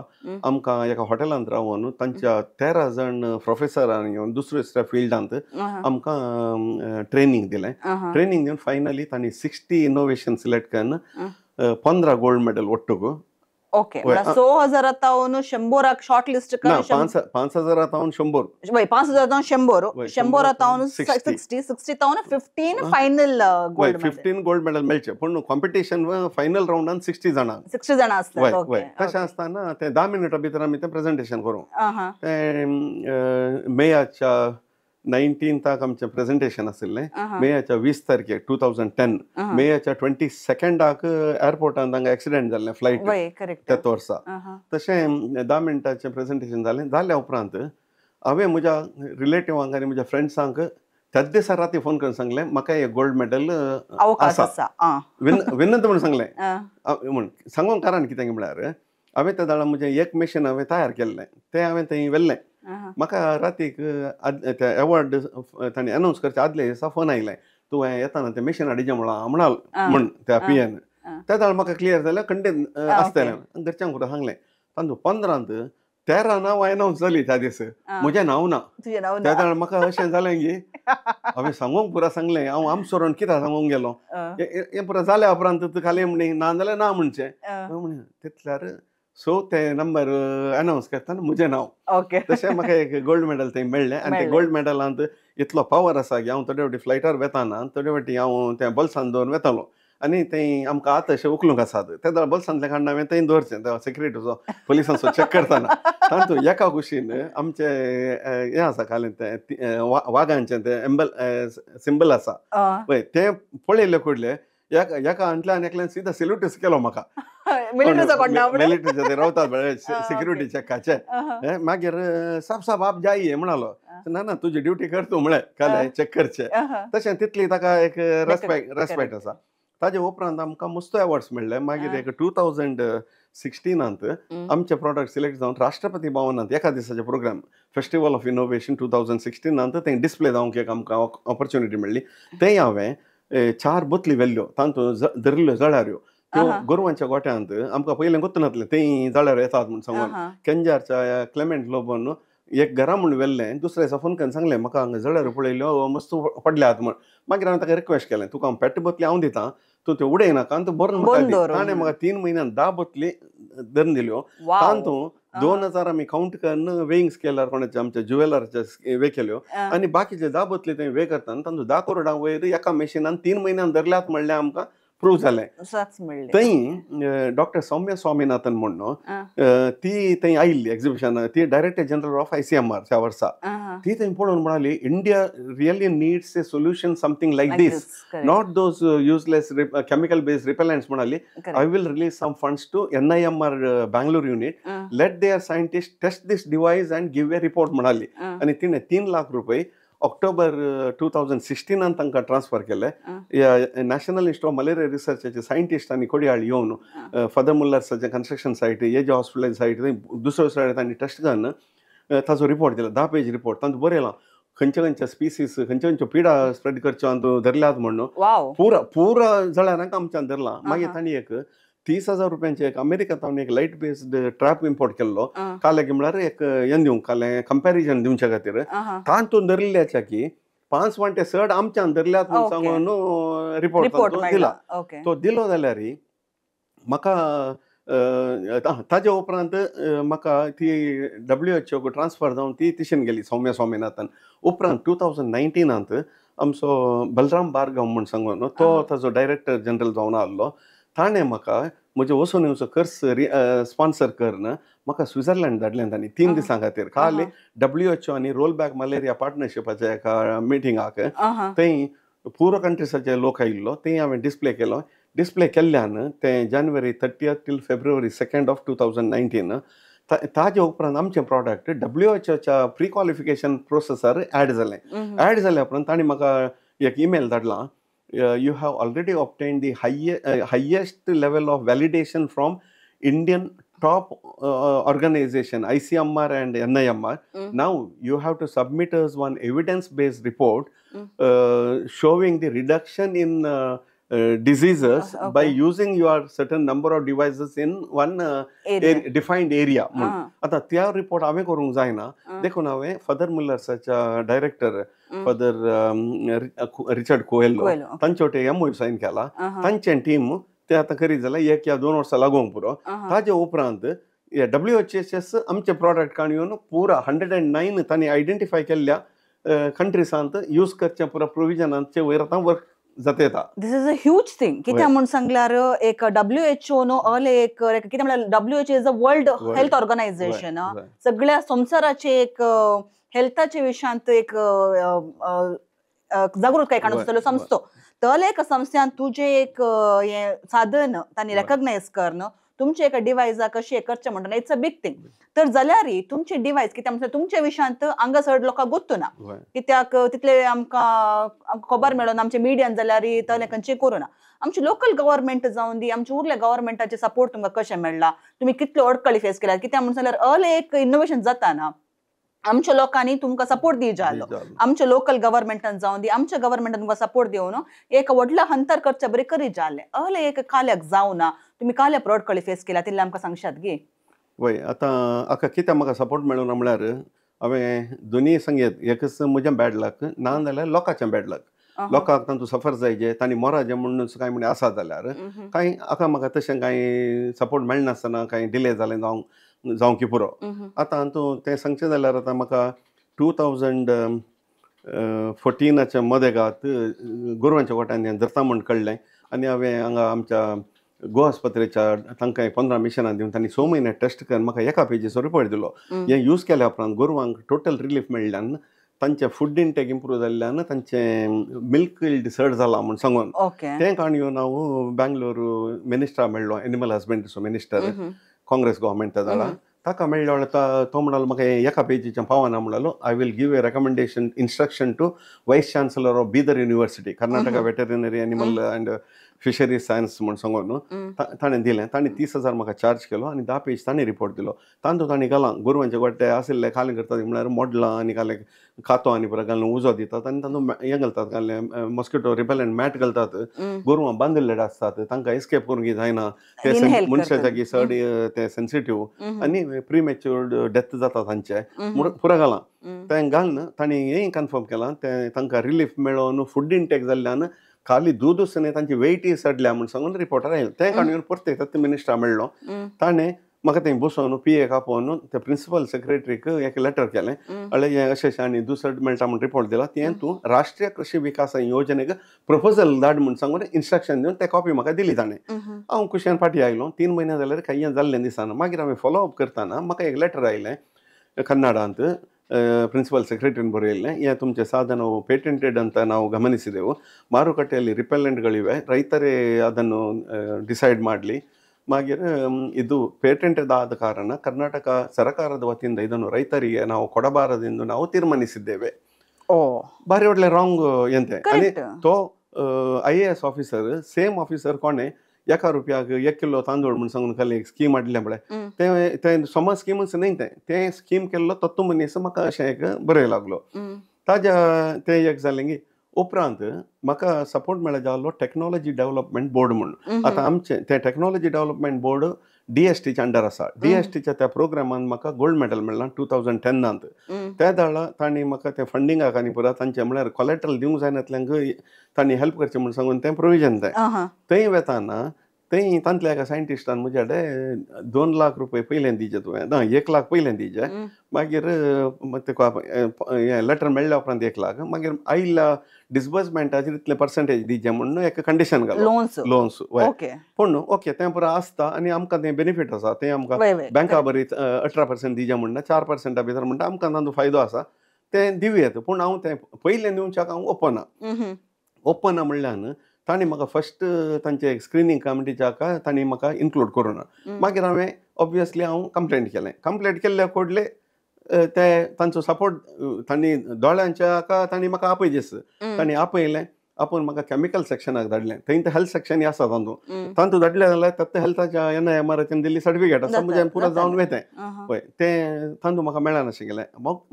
आमकां एका हॉटेलांत रावन तांच्या 13 जाण प्रोफेसरांनी येवन दुसऱ्या फिल्डांत आमकां ट्रेनिंग दिलें ट्रेनिंग दिवन फायनली ताणी 60 इनोवेशन सिलेक्ट करून 15 गोल्ड मेडल ಒಟ್ಟುಗು ओके 6000 तावन 100 शॉर्ट लिस्ट ना 5000 तावन 100 वय 5000 तावन 100 100 तावन 60 तावन 15 final gold medal 15 gold medal मेळचे पण कॉम्पिटिशन फायनल राउंडान 60 जाणां आसतात ओके तशें आसतना ते 10 मिनिटां भितर आमी ते प्रेझेंटेशन करूं ते मेयाच्या 19th आमचें प्रेझेंटेशन आशिल्लें मेयाच्या 20 तारखेक 2010 मेयाच्या 22nd एअरपोर्टान तांकां एक्सिडेंट जाल्लें फ्लायट त्याच वर्सा तशें 10 मिनटाचें प्रेझेंटेशन जाल्या उपरांत हांवें म्हज्या रिलेटिवांक आनी म्हज्या फ्रेंड्सांक त्याच दिसा राती फोन करून सांगलें म्हाका एक गोल्ड मेडल आसा विनंत म्हणून सांगलें म्हण सांगूंक कारण कितें म्हळ्यार हांवें त्या दाळा म्हजें एक मशीन हांवें तयार केल्लें तें हांवें थंय व्हेल्लें म्हाका रातीक ते एवॉर्ड तांणी अनाउन्स करचे आदले दिसा फोन आयलें तूं येताना तें मशीन हाडिचें म्हण म्हण त्या PN त्या दाळ म्हाका क्लियर जालें खंडीत आसतलें घरच्यांक पुरो सांगलें तातूंत 15 13 नांव अनाउन्स जालीं त्या दीस म्हजें नांव ना त्या दाळ म्हाका अशें जालें की हांवें सांगूंक पुरो सांगलें हांव आम सोडून कित्याक सांगूंक गेलो हें पुरो जाल्या उपरांत खाली म्हणी ना जाल्यार ना म्हणचें म्हण तितल्यार सो ते नंबर अनाउन्स करतना म्हजें नांव तशें म्हाका एक गोल्ड मेडल थंय मेळ्ळें आनी ते गोल्ड मेडलांत इतलो पावर आसा की हांव थोडे फावटी फ्लायटार वेताना थोडे फावटी हांव त्या बल्सान दवरून वेतालो आनी थंय आमकां आतां अशें उखलूंक आसात ते बल्सांतले काडून हांवें थंय दवरचें सेक्युरिटीचो पुलिसांचो चॅक करतना तातूंत एका कुशीन आमचें हें आसा घालें तें वागांचें तें सिंबल आसा पळय तें पळयलें कुडलें एका अंतल्यान एकल्यान सीदा सेल्यूटच केलो म्हाका मिलिटरीचो कोण्णा मिलिटरीचे ते रावतात सिक्युरिटी चॅकाचे मागीर साप आप जाय म्हणलो ना तुजी ड्युटी कर तूं म्हळें काले चॅक करचें तशें तितली ताका एक रेस्पेक्ट आसा ताजे उपरांत आमकां मुस्तो अवॉर्ड्स मेळ्ळे मागीर एक 2016 आमचे प्रोडक्ट सिलेक्ट जावन राष्ट्रपती भवनांत एका दिसाचे प्रोग्राम फेस्टिवल ऑफ इनोव्हेशन 2016 थंय डिस्प्ले जावंक एक आमकां ऑपॉर्च्युनिटी मेळ्ळी थंय हांवें 4 बोतली व्हेल्ल्यो तातूंत धरिल्ल्यो जळाऱ्यो त्यो गोरवांच्या गोठ्यांत आमकां पयलें गोत्तू नासलें थंय जळार येतात म्हूण सांगून केंजारच्या क्लेमेंट लोबोन एक घरा म्हूण व्हेल्लें दुसऱ्या दिसा फोन करून सांगलें म्हाका हांगा जळार पळयल्यो मस्त पडल्यात म्हूण मागीर हांवें ताका रिक्वेस्ट केलें तुका हांव पेट्ट बोतली हांव दितां तूं त्यो उडयनाका आनी तूं बरो म्हाका ताणें म्हाका 3 म्हयन्यान 10 बोतली धरून दिल्यो तातूंत 2000 आमी काउंट करून वेईंग स्केलार कोणाचे आमच्या ज्युवेलराचे वे केल्यो आनी बाकीचे 10 बोतली थंय वे करतना तातूंत 10 करोडा वयर एका मशिनान 3 म्हयन्यान धरल्यात म्हणल्यार आमकां प्रूव जालें थंय डॉक्टर सौम्या स्वामीनाथन म्हणून ती थंय आयिल्ली एक्झिबिशन ती डायरेक्टर जनरल ऑफ ICMR त्या वर्सा ती थंय पळोवन म्हणाली India really needs a solution something like this not those useless chemical based repellents म्हणाली I will release some funds to NIMR Bangalore unit let their scientist test this device and give a report म्हणाली आनी तिणें 3 लाख रुपये October 2016 तांकां transfer केले national institute of malaria रिसर्चाचे scientist आनी कोडयाळ येवन फादर मुल्लर्साचे कन्स्ट्रक्शन सायट हेजे हॉस्पिटल सायट दुसऱ्या सायड तांणी टेस्ट करून ताचो रिपोर्ट दिला 10 पेज रिपोर्ट तातूंत बरयलां खंयच्या स्पिसीस खंयच्यो पिडा स्प्रेड करच्यो धरल्यात म्हणून पुरा जळारांक आमच्यान धरला मागीर तांणी एक 30,000 रुपयांचे एक अमेरिकांत एक लायट बेस्ड ट्रॅप इम्पोर्ट केल्लो काले म्हळ्यार एक हें दिवंक काले कंपॅरिजन दिवचे खातीर तातूंत धरिल्ल्याच्या की 5 वांटे चड आमच्यान धरल्यात म्हूण सांगून रिपोर्ट दिला तो दिलो जाल्यार म्हाका ताजे उपरांत म्हाका ती WHO ट्रान्सफर जावन ती तिशेन गेली सौम्या स्वामीनाथन उपरांत 2019 आमचो बलराम भार्गव म्हूण सांगून तो ताजो डायरेक्टर जनरल जावन आसलो ताणें म्हाका म्हजे वचून येवचो कर्स स्पॉन्सर करून म्हाका स्वित्झर्लंड धाडलें तांणी 3 दिसां खातीर खाली WHO आनी रोल बॅक मलेरिया पार्टनरशिपाच्या एका मिटिंगाक थंय पुरो कंट्रीसाचे लोक आयिल्लो थंय हांवें डिस्प्ले केल्ल्यान तें जानेवारी 30 टील फेब्रुवारी 2 ऑफ 2019 ताजे उपरांत आमचें प्रॉडक्ट WHO प्री क्वॉलिफिकेशन प्रोसेसार ऍड जाल्या उपरांत तांणी म्हाका एक ईमेल धाडला you have already obtained the highest level of validation from Indian top organization ICMR and NIMR. Now you have to submit us one evidence-based report showing the reduction in diseases by using your certain number of devices in one defined area. आता त्या report हांवें करूंक जायना देखून हांवें father मुल्लर्साच्या director father Richard कोएल्लो तांचे वटेन MOU Sion केला तांचे टीम ते आतां करीत जाल्यार 1 या 2 वर्सां लागोंक पुरो ताजे उपरांत WHS आमचे प्रॉडक्ट काडून पुरा 109 तांणी आयडेंटिफाय केल्ल्या कंट्रीसांत यूज करचे पुरा प्रोविजनांचे वयर आतां वर्क जाता दिस इज अ ह्यूज थिंग कित्याक म्हूण सांगल्यार एक WHO नो एक कितें म्हळ्यार WHO is a world health organization सगळ्या संवसाराचे एक हेल्थाच्या विशयांत एक जागृताय काडून संस्थो तले एक संस्थान तुजे एक साधन तांणी रेकग्नायज करणं तुमचे एका डिवायसा कशी करचें म्हणटा इट्स अ बिग थिंग तर जाल्यार तुमचे डिवायस कित्याक म्हणटा तुमच्या विशयांत हांगासर लोकांक गुर्तू ना कित्याक तितले आमकां खबर मेळोन आमच्या मिडियान जाल्यार तले खंयचें करूना आमचे लोकल गव्हर्मेंट जावन दी आमचे उरले गव्हर्मेंटाचे सपोर्ट तुमकां कशें मेळ्ळा तुमी कितल्यो अडखळी फेस केल्यात कित्याक म्हणून जाल्यार एक इनोव्हेशन जाता ना आमच्या लोकांनी तुमकां सपोर्ट दी जालो आमच्या लोकल गव्हर्मेंटान जावन दी आमच्या गव्हर्मेंटान तुमकां सपोर्ट दिवन एक व्हडलो अंतर करचे बरें करीत जालें एक काल्याक जावना तुमी काल्या अडखळी फेस केल्या तितले आमकां सांगशात गे वय आतां हाका कित्याक म्हाका सपोर्ट मेळूं ना म्हळ्यार हांवें दोनीय सांगेत एकच म्हजें बॅड लक ना जाल्यार लोकांचें बॅड लक लोकांक तातूंत सफर जायचे तांणी मराचें म्हणून कांय म्हणलें आसा जाल्यार कांय हाका म्हाका तशें कांय सपोर्ट मेळनासतना कांय डिले जालें जावं की पुरो आतां तूं तें सांगचें जाल्यार आतां म्हाका 2014 मदेगांत गोरवांच्या गोठ्यांत हें धरता म्हूण कळ्ळें आनी हांवें हांगा आमच्या गोवा आस्पत्रेच्या तांकां 15 मिशनां दिवन तांणी 6 म्हयने टेस्ट करून म्हाका एका पेजीचो रिपोर्ट दिलो. हें यूज केल्या उपरांत गोरवांक टोटल रिलीफ मेळिल्ल्यान तांचे फूड इंटेक इम्प्रूव जाल्ल्यान तांचें मिल्क यील्ड चड जाला म्हूण सांगून तें काणयोन हांव बेंगलोर मिनिस्टरा मेळ्ळो, एनिमल हजबंड्रीचो मिनिस्टर, काँग्रेस गव्हर्मेंट जाला. ताका मेळ्ळो तो म्हणलो म्हाका एका पेजीचें पावना म्हणलो. I will give a recommendation instruction to vice chancellor of Bidar university, Karnataka veterinary animal and fisheries science म्हूण सांगून ताणें दिलें. ताणें 30,000 म्हाका चार्ज केलो आनी 10 पेज ताणें रिपोर्ट दिलो. तांतूं ताणें घालां गोरवांचे गोट्टे आशिल्ले खाली करतात म्हळ्यार मोडलां आनी घालें खातो आनी परत घालून उजो दितात आनी तांतूं हें घालतात घालें मॉस्किटो रिपेलंट मॅट घालतात. गोरवां बांदिल्ले आसतात तांकां एस्केप करूंक जायना, ते मनशाच्या जागी चड ते सेन्सिटीव आनी प्रीमॅच्युअर्ड डेथ जाता तांचे पुरो घालां. तें घालन तांणी हें कन्फर्म केलां तें तांकां रिलीफ मेळोन फूड इंटेक जाल्ल्यान खाली दूदच न्ही तांची वेयटी चडल्या म्हूण सांगून रिपोर्टार आयलें. तें काणयोन परते मिनिस्टरा मेळ्ळो. ताणें म्हाका थंय बसोवन PA आपोवन त्या प्रिंसिपल सेक्रेटरीक एक लेटर केलें. हें अशें आनी दुसरो मेळटा म्हूण रिपोर्ट दिला. तें तूं राष्ट्रीय कृषी विकास येवजणेक प्रपोजल धाड म्हूण सांगून इन्स्ट्रक्शन दिवन तें कॉपी म्हाका दिली ताणें. हांव कुशीन फाटीं आयलो. 3 म्हयने जाल्यार कांय जाल्लें दिसना. मागीर हांवें फॉलोअप करतना म्हाका एक लेटर आयलें कन्नडांत, ಪ್ರಿನ್ಸಿಪಲ್ ಸೆಕ್ರೆಟರಿನ ಬರೆಯಲ್ಲೇ ತುಮಚೆ ಸಾಧನವು ಪೇಟೆಂಟೆಡ್ ಅಂತ ನಾವು ಗಮನಿಸಿದೆವು. ಮಾರುಕಟ್ಟೆಯಲ್ಲಿ ರಿಪೆಲೆಂಟ್ಗಳಿವೆ, ರೈತರೇ ಅದನ್ನು ಡಿಸೈಡ್ ಮಾಡಲಿ. ಮಾಗಿರ ಇದು ಪೇಟೆಂಟೆಡ್ ಆದ ಕಾರಣ ಕರ್ನಾಟಕ ಸರ್ಕಾರದ ವತಿಯಿಂದ ಇದನ್ನು ರೈತರಿಗೆ ನಾವು ಕೊಡಬಾರದೆಂದು ನಾವು ತೀರ್ಮಾನಿಸಿದ್ದೇವೆ. ಬಾರಿ ಒಳ್ಳೆ ರಾಂಗ್ ಎಂತೆ तो IAS ऑफिसर सेम ऑफिसर कोणे ₹1 1 किलो तांदूळ म्हणून सांगून खाली एक स्कीम हाडले म्हळ्यार ते समज स्किमूच न्ही ते स्कीम केल्लो तो मनीस म्हाका अशें एक बरय लागलो. ताज्या ते एक जालें की उपरांत म्हाका सपोर्ट मेळ्ळो जालो टेक्नॉलॉजी डेव्हलपमेंट बोर्ड म्हणून. आतां आमचे ते टेक्नॉलॉजी डेव्हलपमेंट बोर्ड DSTच्या अंडर आसा. DSTच्या त्या प्रोग्रामान म्हाका गोल्ड मेडल मेळ्ळां 2010 त्या दाळा तांणी म्हाका ते फंडिंगाक आनी पुरा तांचे म्हळ्यार कोलेट्रल दिवंक जायनातल्यांक तांणी हेल्प करचें म्हणून सांगून तें प्रोविजन जाय. थंय वेताना थंय तांतल्या एका सायंटिस्टान म्हजे कडेन ₹2,00,000 पयलें दिजे तुवें, ना ₹1,00,000 पयलें दिजे. मागीर तेका हें लेटर मेळ्ळ्या उपरांत ₹1,00,000 मागीर आयिल्ल्या डिसबर्समेंटाचेर इतले पर्संटेज दिजे म्हणून एक कंडिशन घालो लोन्स. पूण ओके तें पुरो आसता आनी आमकां तें बेनिफीट आसा. तें आमकां बँका बरी 18% दिजे म्हणना 4% भितर म्हणटा आमकां तांचो फायदो आसा. तें दिवयात. पूण हांव तें पयलें दिवच्याक हांव ओपना म्हणल्यान तांणी म्हाका फस्ट तांचे स्क्रिनींग कमिटीच्या तांणी म्हाका इन्क्लूड करूं ना. मागीर हांवें ऑब्वियसली हांव कंप्लेंट केलें. कंप्लेंट केल्ल्या कोडले ते तांचो सपोर्ट तांणी दोळ्यांच्या तांणी म्हाका आपयजेस तांणी आपयलें. आपूण म्हाका केमिकल सेक्शनाक धाडलें. थंय तें हेल्थ सेक्शन आसा तांतूं धाडलें जाल्यार ते हेल्थाच्या NIMR दिल्ली सर्टिफिकेट आसा म्हजें पुरो जावन वयतें पळय. तें तांतूं म्हाका मेळनाशें गेलें.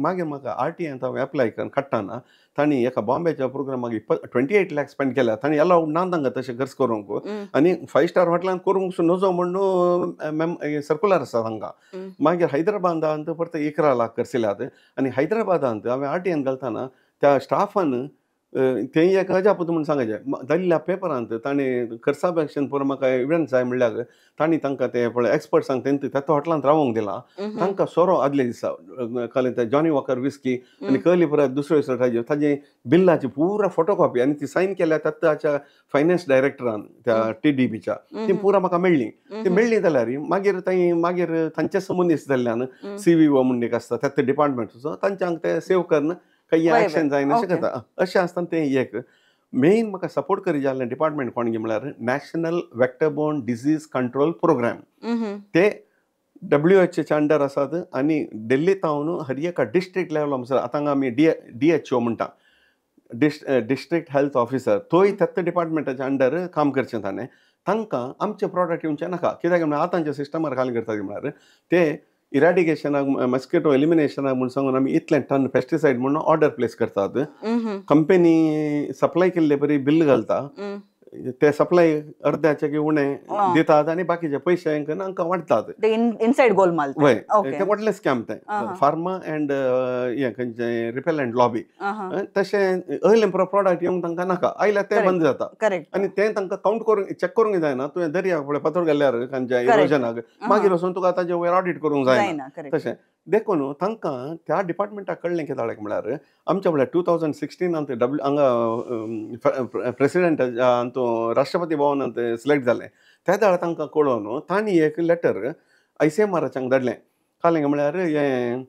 मागीर म्हाका RTN हांवें एप्लाय करून काडटाना तांणी एका बॉम्बेच्या प्रोग्रामाक 28 लाख स्पेंड केल्या. तांणी अलावड ना तांकां तशें खर्च करूंक आनी 5 स्टार हॉटेलांत करूंक नजो म्हणून सर्कुलर आसा तांकां. मागीर हैदराबादांत परत 11 लाख करसिल्यात आनी हैदराबादांत हांवें RTN घालतना त्या स्टाफान थंय एक अजापूत म्हणून सांगचें जाल्ल्या पेपरांत ताणें खर्चापेक्षा पुरो म्हाका एविडन्स जाय म्हणल्यार तांणी तांकां ते पळय एक्सपर्ट्सांक त्या हॉटेलांत रावूंक दिलां. तांकां सोरो आदले दिसा कळ्ळें ते जॉनी वॉकर विस्की आनी कळली परत दुसऱ्यो दिसा ताजे बिल्लाची पुरा फोटोकॉपी आनी ती सायन केल्या ताच्या फायनान्स डायरेक्टरान त्या TDBच्या ती पुरा म्हाका मेळ्ळी. ती मेळ्ळी जाल्यार मागीर तांचे मनीस जाल्ल्यान CVO म्हणून एक आसता त्या डिपार्टमेंटाचो तांच्यांक ते सेव करून काही ॲक्शन जायना अशें करता. अशें आसतना तें एक मेन म्हाका सपोर्ट करी जाल्लें डिपार्टमेंट कोण गे म्हळ्यार national vector disease control program. ते WHO अंडर आसात आनी दिल्ली तावन हर एका डिस्ट्रिक्ट लेवला आतां आमी DHO म्हणटा डिस्ट्रिक्ट हेल्थ ऑफिसर थंय त्याच डिपार्टमेंटाच्या अंडर काम करचें ताणें. तांकां आमचे प्रॉडक्ट येवचे नाका कित्याक म्हळ्यार आतांच्या सिस्टमार खाली करता म्हळ्यार ते इरॅडिकेशनाक मस्किटो एलिमिनेशनाक म्हणून सांगून आमी इतले टन पेस्टिसायड म्हणून ऑर्डर प्लेस करतात. कंपनी सप्लाय केल्ले बरी बिल घालता ते सप्लाय अर्ध्याचे की उणें दितात आनी बाकीचे पयशे हांकां वाडटात. इनसायड गोलमाल वय ते व्हडले स्कॅम ते फार्मा एंड हें खंयचें रिपेलंट लॉबी तशें अहले प्रॉडक्ट येवंक तांकां नाका. आयल्यार ते बंद जाता आनी तें तांकां कावंट करूंक चॅक करूंक जायना. तुवें दर्याक पळय फातर घाल्यार खंयच्या इरोजनाक मागीर वचून तुका ताजे वयर ऑडिट करूंक जायना. तशें देखून तांकां त्या डिपार्टमेंटाक कळ्ळें कितें जालें म्हळ्यार आमच्या म्हळ्यार 2016 हांगा प्रेसिडेंट हातूं राष्ट्रपती भवनांत सिलेक्ट जालें त्या वेळार तांकां कळोवन तांणी एक लेटर ICMRच्याक धाडलें. कालें म्हळ्यार हें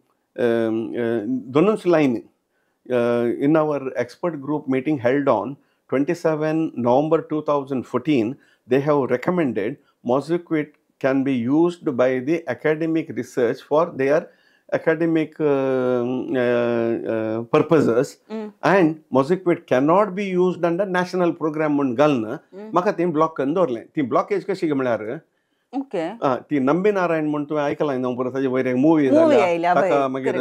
दोनूच lion in our expert group meeting held on 27 November 2014, they have recommended Mosquit can be used by the academic research for their academic purposes, and Mosquit cannot be used under national program म्हणून घालून म्हाका ती block करून दवरलें. ती blockage कशी म्हळ्यार okay ती नंबी नारायण म्हणून तुवें आयकलां न्हू परत ताजे वयर एक मुवी आयल्या ताका मागीर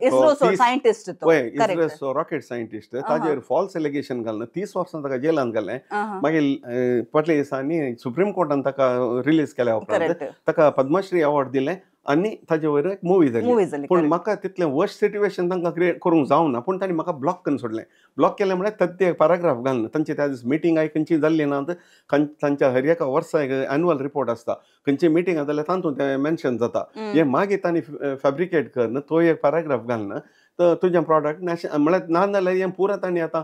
इस्रो सायंटिस्ट तो वय इस्रो रॉकेट सायंटिस्ट ताजेर फॉल्स एलिगेशन घालून 30 वर्सां ताका जेलांत घालें. मागीर फाटल्या दिसांनी सुप्रीम कोर्टान ताका रिलीज केल्या उपरांत ताका पद्मश्री अवॉर्ड दिलें आनी ताजे वयर एक मुवी जाली. पूण म्हाका तितलें वर्स्ट सिट्युएशन तांकां क्रिएट करूंक जावना पूण तांणी म्हाका ब्लॉक करून सोडलें. ब्लॉक केलें म्हळ्यार तद्दे पॅराग्राफ घालून तांची त्या दीस मिटींग खंयची जाल्ली ना तांच्या हर एका वर्सा एक एन्युअल रिपोर्ट आसता खंयची मिटींग जाल्यार तातूंत तें मेन्शन जाता. हें मागीर तांणी फॅब्रिकेट करून तो एक पॅराग्राफ घालून तर तुजें प्रॉडक्ट म्हळ्यार नाजाल्यार हें पुरो तांणी आतां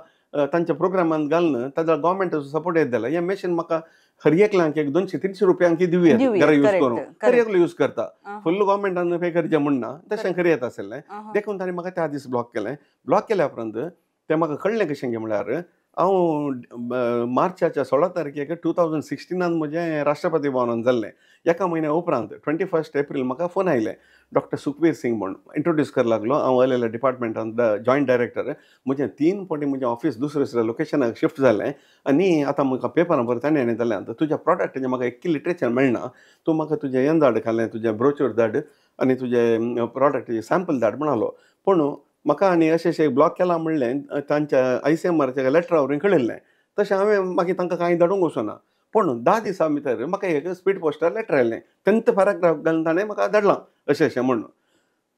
तांच्या प्रोग्रामांत घालून ताजो गव्हर्मेंटाचो सपोर्ट येत जाल्यार हें मशीन म्हाका हर एकल्यांक एक 200-300 रुपयांक दिवया घरा यूज करूंक हर एकलो यूज करता. फुल्ल गव्हर्मेंटान पे करचें म्हणना तशें करीत आसलें. देखून तांणी म्हाका त्या दीस ब्लॉक केलें. ब्लॉक केल्या उपरांत तें म्हाका कळ्ळें कशें गे म्हळ्यार हांव मार्चाच्या 16 तारखेक 2016 म्हजें राष्ट्रपती भवनांत जाल्लें. एका म्हयन्या उपरांत 21 एप्रील म्हाका फोन आयलें. डॉक्टर सुखबीर सिंग म्हणून इंट्रोड्यूस कर लागलो. हांव आयलेल्या डिपार्टमेंटांत जॉयंट डायरेक्टर. म्हजें 3 फावटी म्हजें ऑफिस दुसऱ्या लोकेशनाक शिफ्ट जालें आनी आतां म्हाका पेपरां परत आनी जालें. तुज्या प्रॉडक्टाचें म्हाका एक्की लिटरेचर मेळना. तूं म्हाका तुजें हें धाड खालें तुजें ब्रोचर धाड आनी तुजें प्रॉडक्टाचें सॅम्पल धाड म्हणालो. पूण म्हाका आनी अशें ब्लॉक केलां म्हणलें तांच्या ICMRच्या लेटरावरून कळयल्लें. तशें हांवें मागीर तांकां कांय धाडूंक वचना. पूण 10 दिसां भितर म्हाका एक स्पीड पोस्टार लेटर आयलें. 10th पॅराग्राफ घालून ताणें म्हाका धाडलां अशें म्हणून.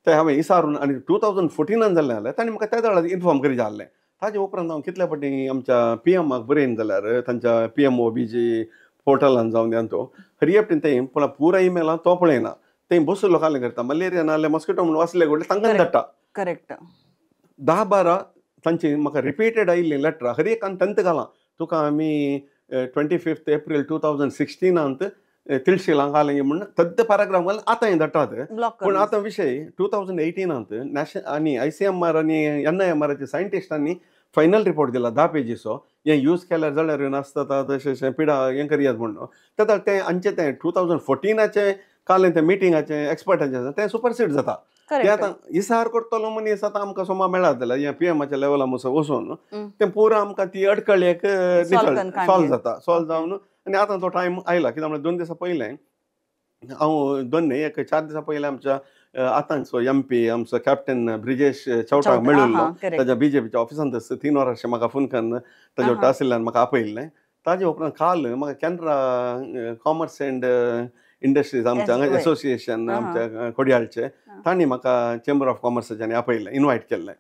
तें हांवें विचारून आनी 2014 जाल्लें जाल्यार ताणें म्हाका त्या वेळार इन्फॉर्म करी जाल्लें. ताजे उपरांत हांव कितल्या फावटी आमच्या PMक बरयन जाल्यार तांच्या PMOBG पोर्टलान जावन तो हर एक तें पुरा ईमेलां तो पळयना. तें बसून लोकांलें करता. मलेरिया नाल्यार मॉस्किटो म्हणून वाचले घडले तांकां धाडटा. करेक्ट 10-12 तांची म्हाका रिपीटेड आयिल्लीं लेटरां हर एकान 10th घालां. तुका आमी 25 एप्रील 2016 तिळशिलां घालें म्हणून तद्द पॅराग्राफ घालून आतां धाडटात. पूण आतां विशय 2018 नॅशनल आनी ICMR आनी NIMRच्या सायंटिस्टांनी फायनल रिपोर्ट दिला 10 पेजीचो. हें यूज केल्यार जाल्यार नासता तशें पिडा हें करयात म्हणून. तें तें आमचें तें 2014 कालें तें मिटिंगाचें एक्सपर्टाचें तें सुपरसीड जाता. तें आतां इसार करतलो मनीस आतां आमकां सोमा मेळत जाल्यार हें PMच्या लेवलार वचून तें पुरो आमकां ती अडकळ एक सॉल्व जावन आनी आतां तो टायम आयला. कित्याक म्हळ्यार 2 दिसां पयलें हांव 4 दिसां पयलें आमच्या आतांचो MP आमचो कॅप्टन ब्रिजेश चौटाक मेळिल्लो. ताच्या BJPच्या ऑफिसांत 3 वरां म्हाका फोन करून ताजे तहसिलान म्हाका आपयल्लें. ताजे उपरांत काल म्हाका कॅनरा कॉमर्स एंड इंडस्ट्रीज आमच्या एसोसिएशन आमच्या कोडयाळचे तांणी म्हाका चेंबर ऑफ कॉमर्साच्यानी आपयलें इन्वायट केल्लें.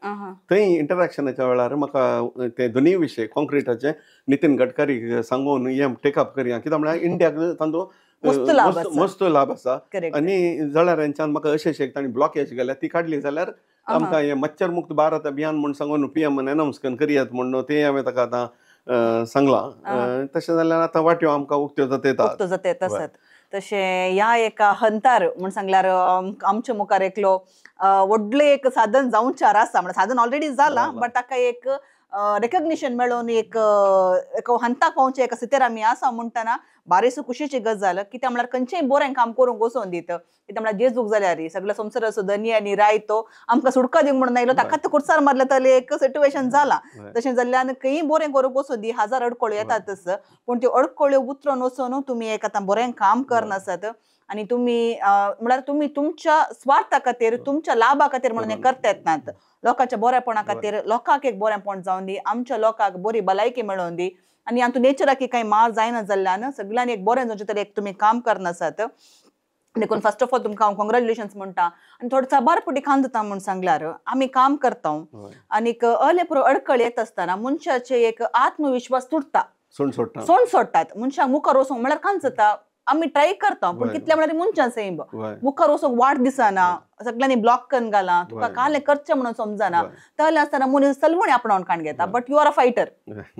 थंय इंटरॅक्शनाच्या वेळार म्हाका ते दोनूय विशय कॉन्क्रिटाचे नितीन गडकरीक सांगून हें टेकअप करया. कित्याक म्हळ्यार इंडियाक तांचो मस्त लाभ आसा. आनी जाल्यार हेंच्यान म्हाका अशें तांणी ब्लॉकेज केल्या ती काडली जाल्यार आमकां हें मच्छर मुक्त भारत अभियान म्हूण सांगून PM अनावन्स करून करयात म्हणून तें हांवें ताका आतां सांगलां. तशें जाल्यार आतां वाट्यो आमकां उक्त्यो जाता. तशें ह्या एका हंतार म्हण सांगल्यार आमच्या मुखार एकलो व्हडलें एक साधन जावचार आसा. म्हणजे साधन ऑलरेडी जाला बट ताका एक रेकग्निशन मेळोवन एक हंताक पावचे एका स्थितीर आमी आसा म्हणटना बारीस खुशीची गजाल. कित्याक म्हळ्यार खंयचेय बरें काम करूंक वचोन दित. कित्याक म्हळ्यार जे चूक जाल्यार सगळ्या संवसार असो धनी आनी राय तो आमकां सुटका दिवंक म्हणून आयलो ताकाच कुर्सार मारले तले एक सिट्युएशन जाला. तशें जाल्ल्यान खंयी बरें करूंक वचोन दी 1000 अडखळ्यो येतातच. पूण त्यो अडखळ्यो उतरोवन वचोन तुमी एक आतां बरें काम करनासत आनी तुमी म्हळ्यार तुमी तुमच्या स्वार्था खातीर तुमच्या लाभा खातीर म्हणून हें करता येतात. लोकांच्या बरेपणा खातीर लोकांक एक बरेंपण जावन दी आमच्या लोकांक बरी भलायकी मेळोवन दी आनी हातूंत नेचराक कांय मार जायना जाल्ल्यान सगळ्यांनी एक बरें जावचें तरी एक तुमी काम करनासत. देखून फर्स्ट ऑफ ऑल तुमकां हांव कॉंग्रॅच्युलेशन्स म्हणटा. आनी थोडो साबारपटी खान जाता म्हूण सांगल्यार आमी काम करता आनीक अले पुरो अडखळ येत आसतना मनशाचे एक आत्मविश्वास तुटता. सोंड सोडटात मनशाक मुखार वचूंक म्हळ्यार खान जाता. आम्ही ट्राय करता पण वय. कितल्या म्हणल्यार मनशां सेम वय. मुखार वचूंक वाट दिसना सगळ्यांनी ब्लॉक करून घाला तुका वय. काले करचें म्हणून समजना वय. तहले आसतना मनीस सलवणी आपणावन काण घेता but you are a fighter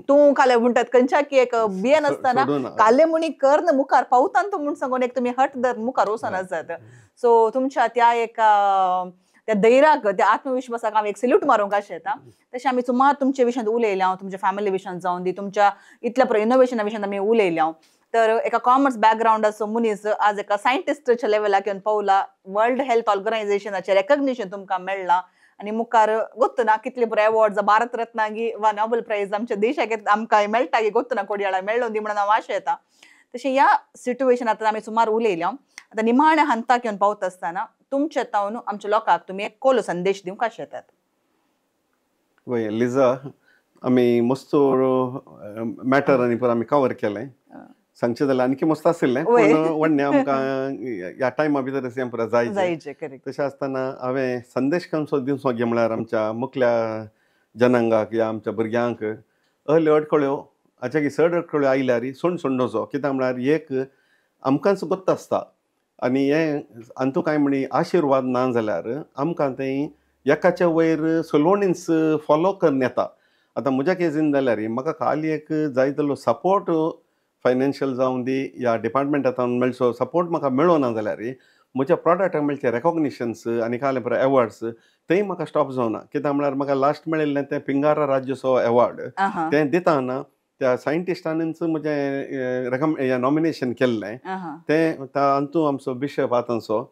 तूं काले म्हणटात खंयच्या की एक बियन आसतना सोडून काले मुणी कर न मुखार पावता तूं म्हूण सांगून एक तुमी हट धर मुखार वचून आसात सो तुमच्या त्या एक त्या धैर्याक त्या आत्मविश्वासाक हांव एक सल्यूट मारूंक अशें येता तशें आमी सुमार तुमचे विशयान उलयल्या तुमच्या फॅमिली विशयान जावन दी तुमच्या इतल्या पळय इनोव्हेशना विशयान आमी उलयल्या तर एका कॉमर्स बॅकग्राउंडाचो मनीस आज एका सायंटिस्टच्या लेवलाक येवन पावला वर्ल्ड हेल्थ ऑर्गनायझेशनाचें रेकग्निशन तुमकां मेळ्ळां आनी मुखार गोत्त ना कितले पुरो अवॉर्ड्स भारत रत्नागी वा नोबेल प्रायज आमच्या देशाक आमकां मेळटा की गोत्त ना कोडयाळा मेळ्ळो दी म्हणून हांव आशा येता तशें ह्या सिट्युएशनांत आमी सुमार उलयल्या आतां निमाण्या हंताक येवन पावता आसतना तुमचे तावन आमच्या लोकांक तुमी एक कोलो संदेश दिवंक आशा येतात वय लिझा आमी मस्तूर मॅटर आनी पण आमी कवर केलें सांगचें जाल्यार आणखी मस्त आशिल्लें वय. पूण व्हडलें आमकां ह्या टायमा भितर सेंपर जायचें जायचे करेक्ट तशें आसतना हांवें संदेश कसो दिवचो गे म्हळ्यार आमच्या मुखल्या जनांगाक या आमच्या भुरग्यांक असल्यो अडखळ्यो हाच्या की चड अडखळ्यो आयल्यार सोडचो कित्याक म्हळ्यार एक आमकांच गोत्त आसता आनी हें आंतू कांय म्हणी आशिर्वाद ना जाल्यार आमकां तें एकाच्या वयर सलोणींच फॉलो करून येता आतां म्हज्या केसीन जाल्यार म्हाका खाली एक जाय जाल्लो सपोर्ट फायनान्शियल जावं दी ह्या डिपार्टमेंटांतल्यान मेळचो सपोर्ट म्हाका मेळ्ळो ना जाल्यार म्हज्या प्रॉडक्टाक मेळचे रेकॉग्निशन्स आनी काले पळय अवॉर्ड्स तेंय म्हाका स्टॉप जावना कित्याक म्हळ्यार म्हाका लास्ट मेळिल्लें तें पिंगारा राज्योत्सव अवॉर्ड तें दिताना त्या सायंटिस्टांनीच म्हजें नॉमिनेशन केल्लें तें तांतू आमचो बिशप आतांचो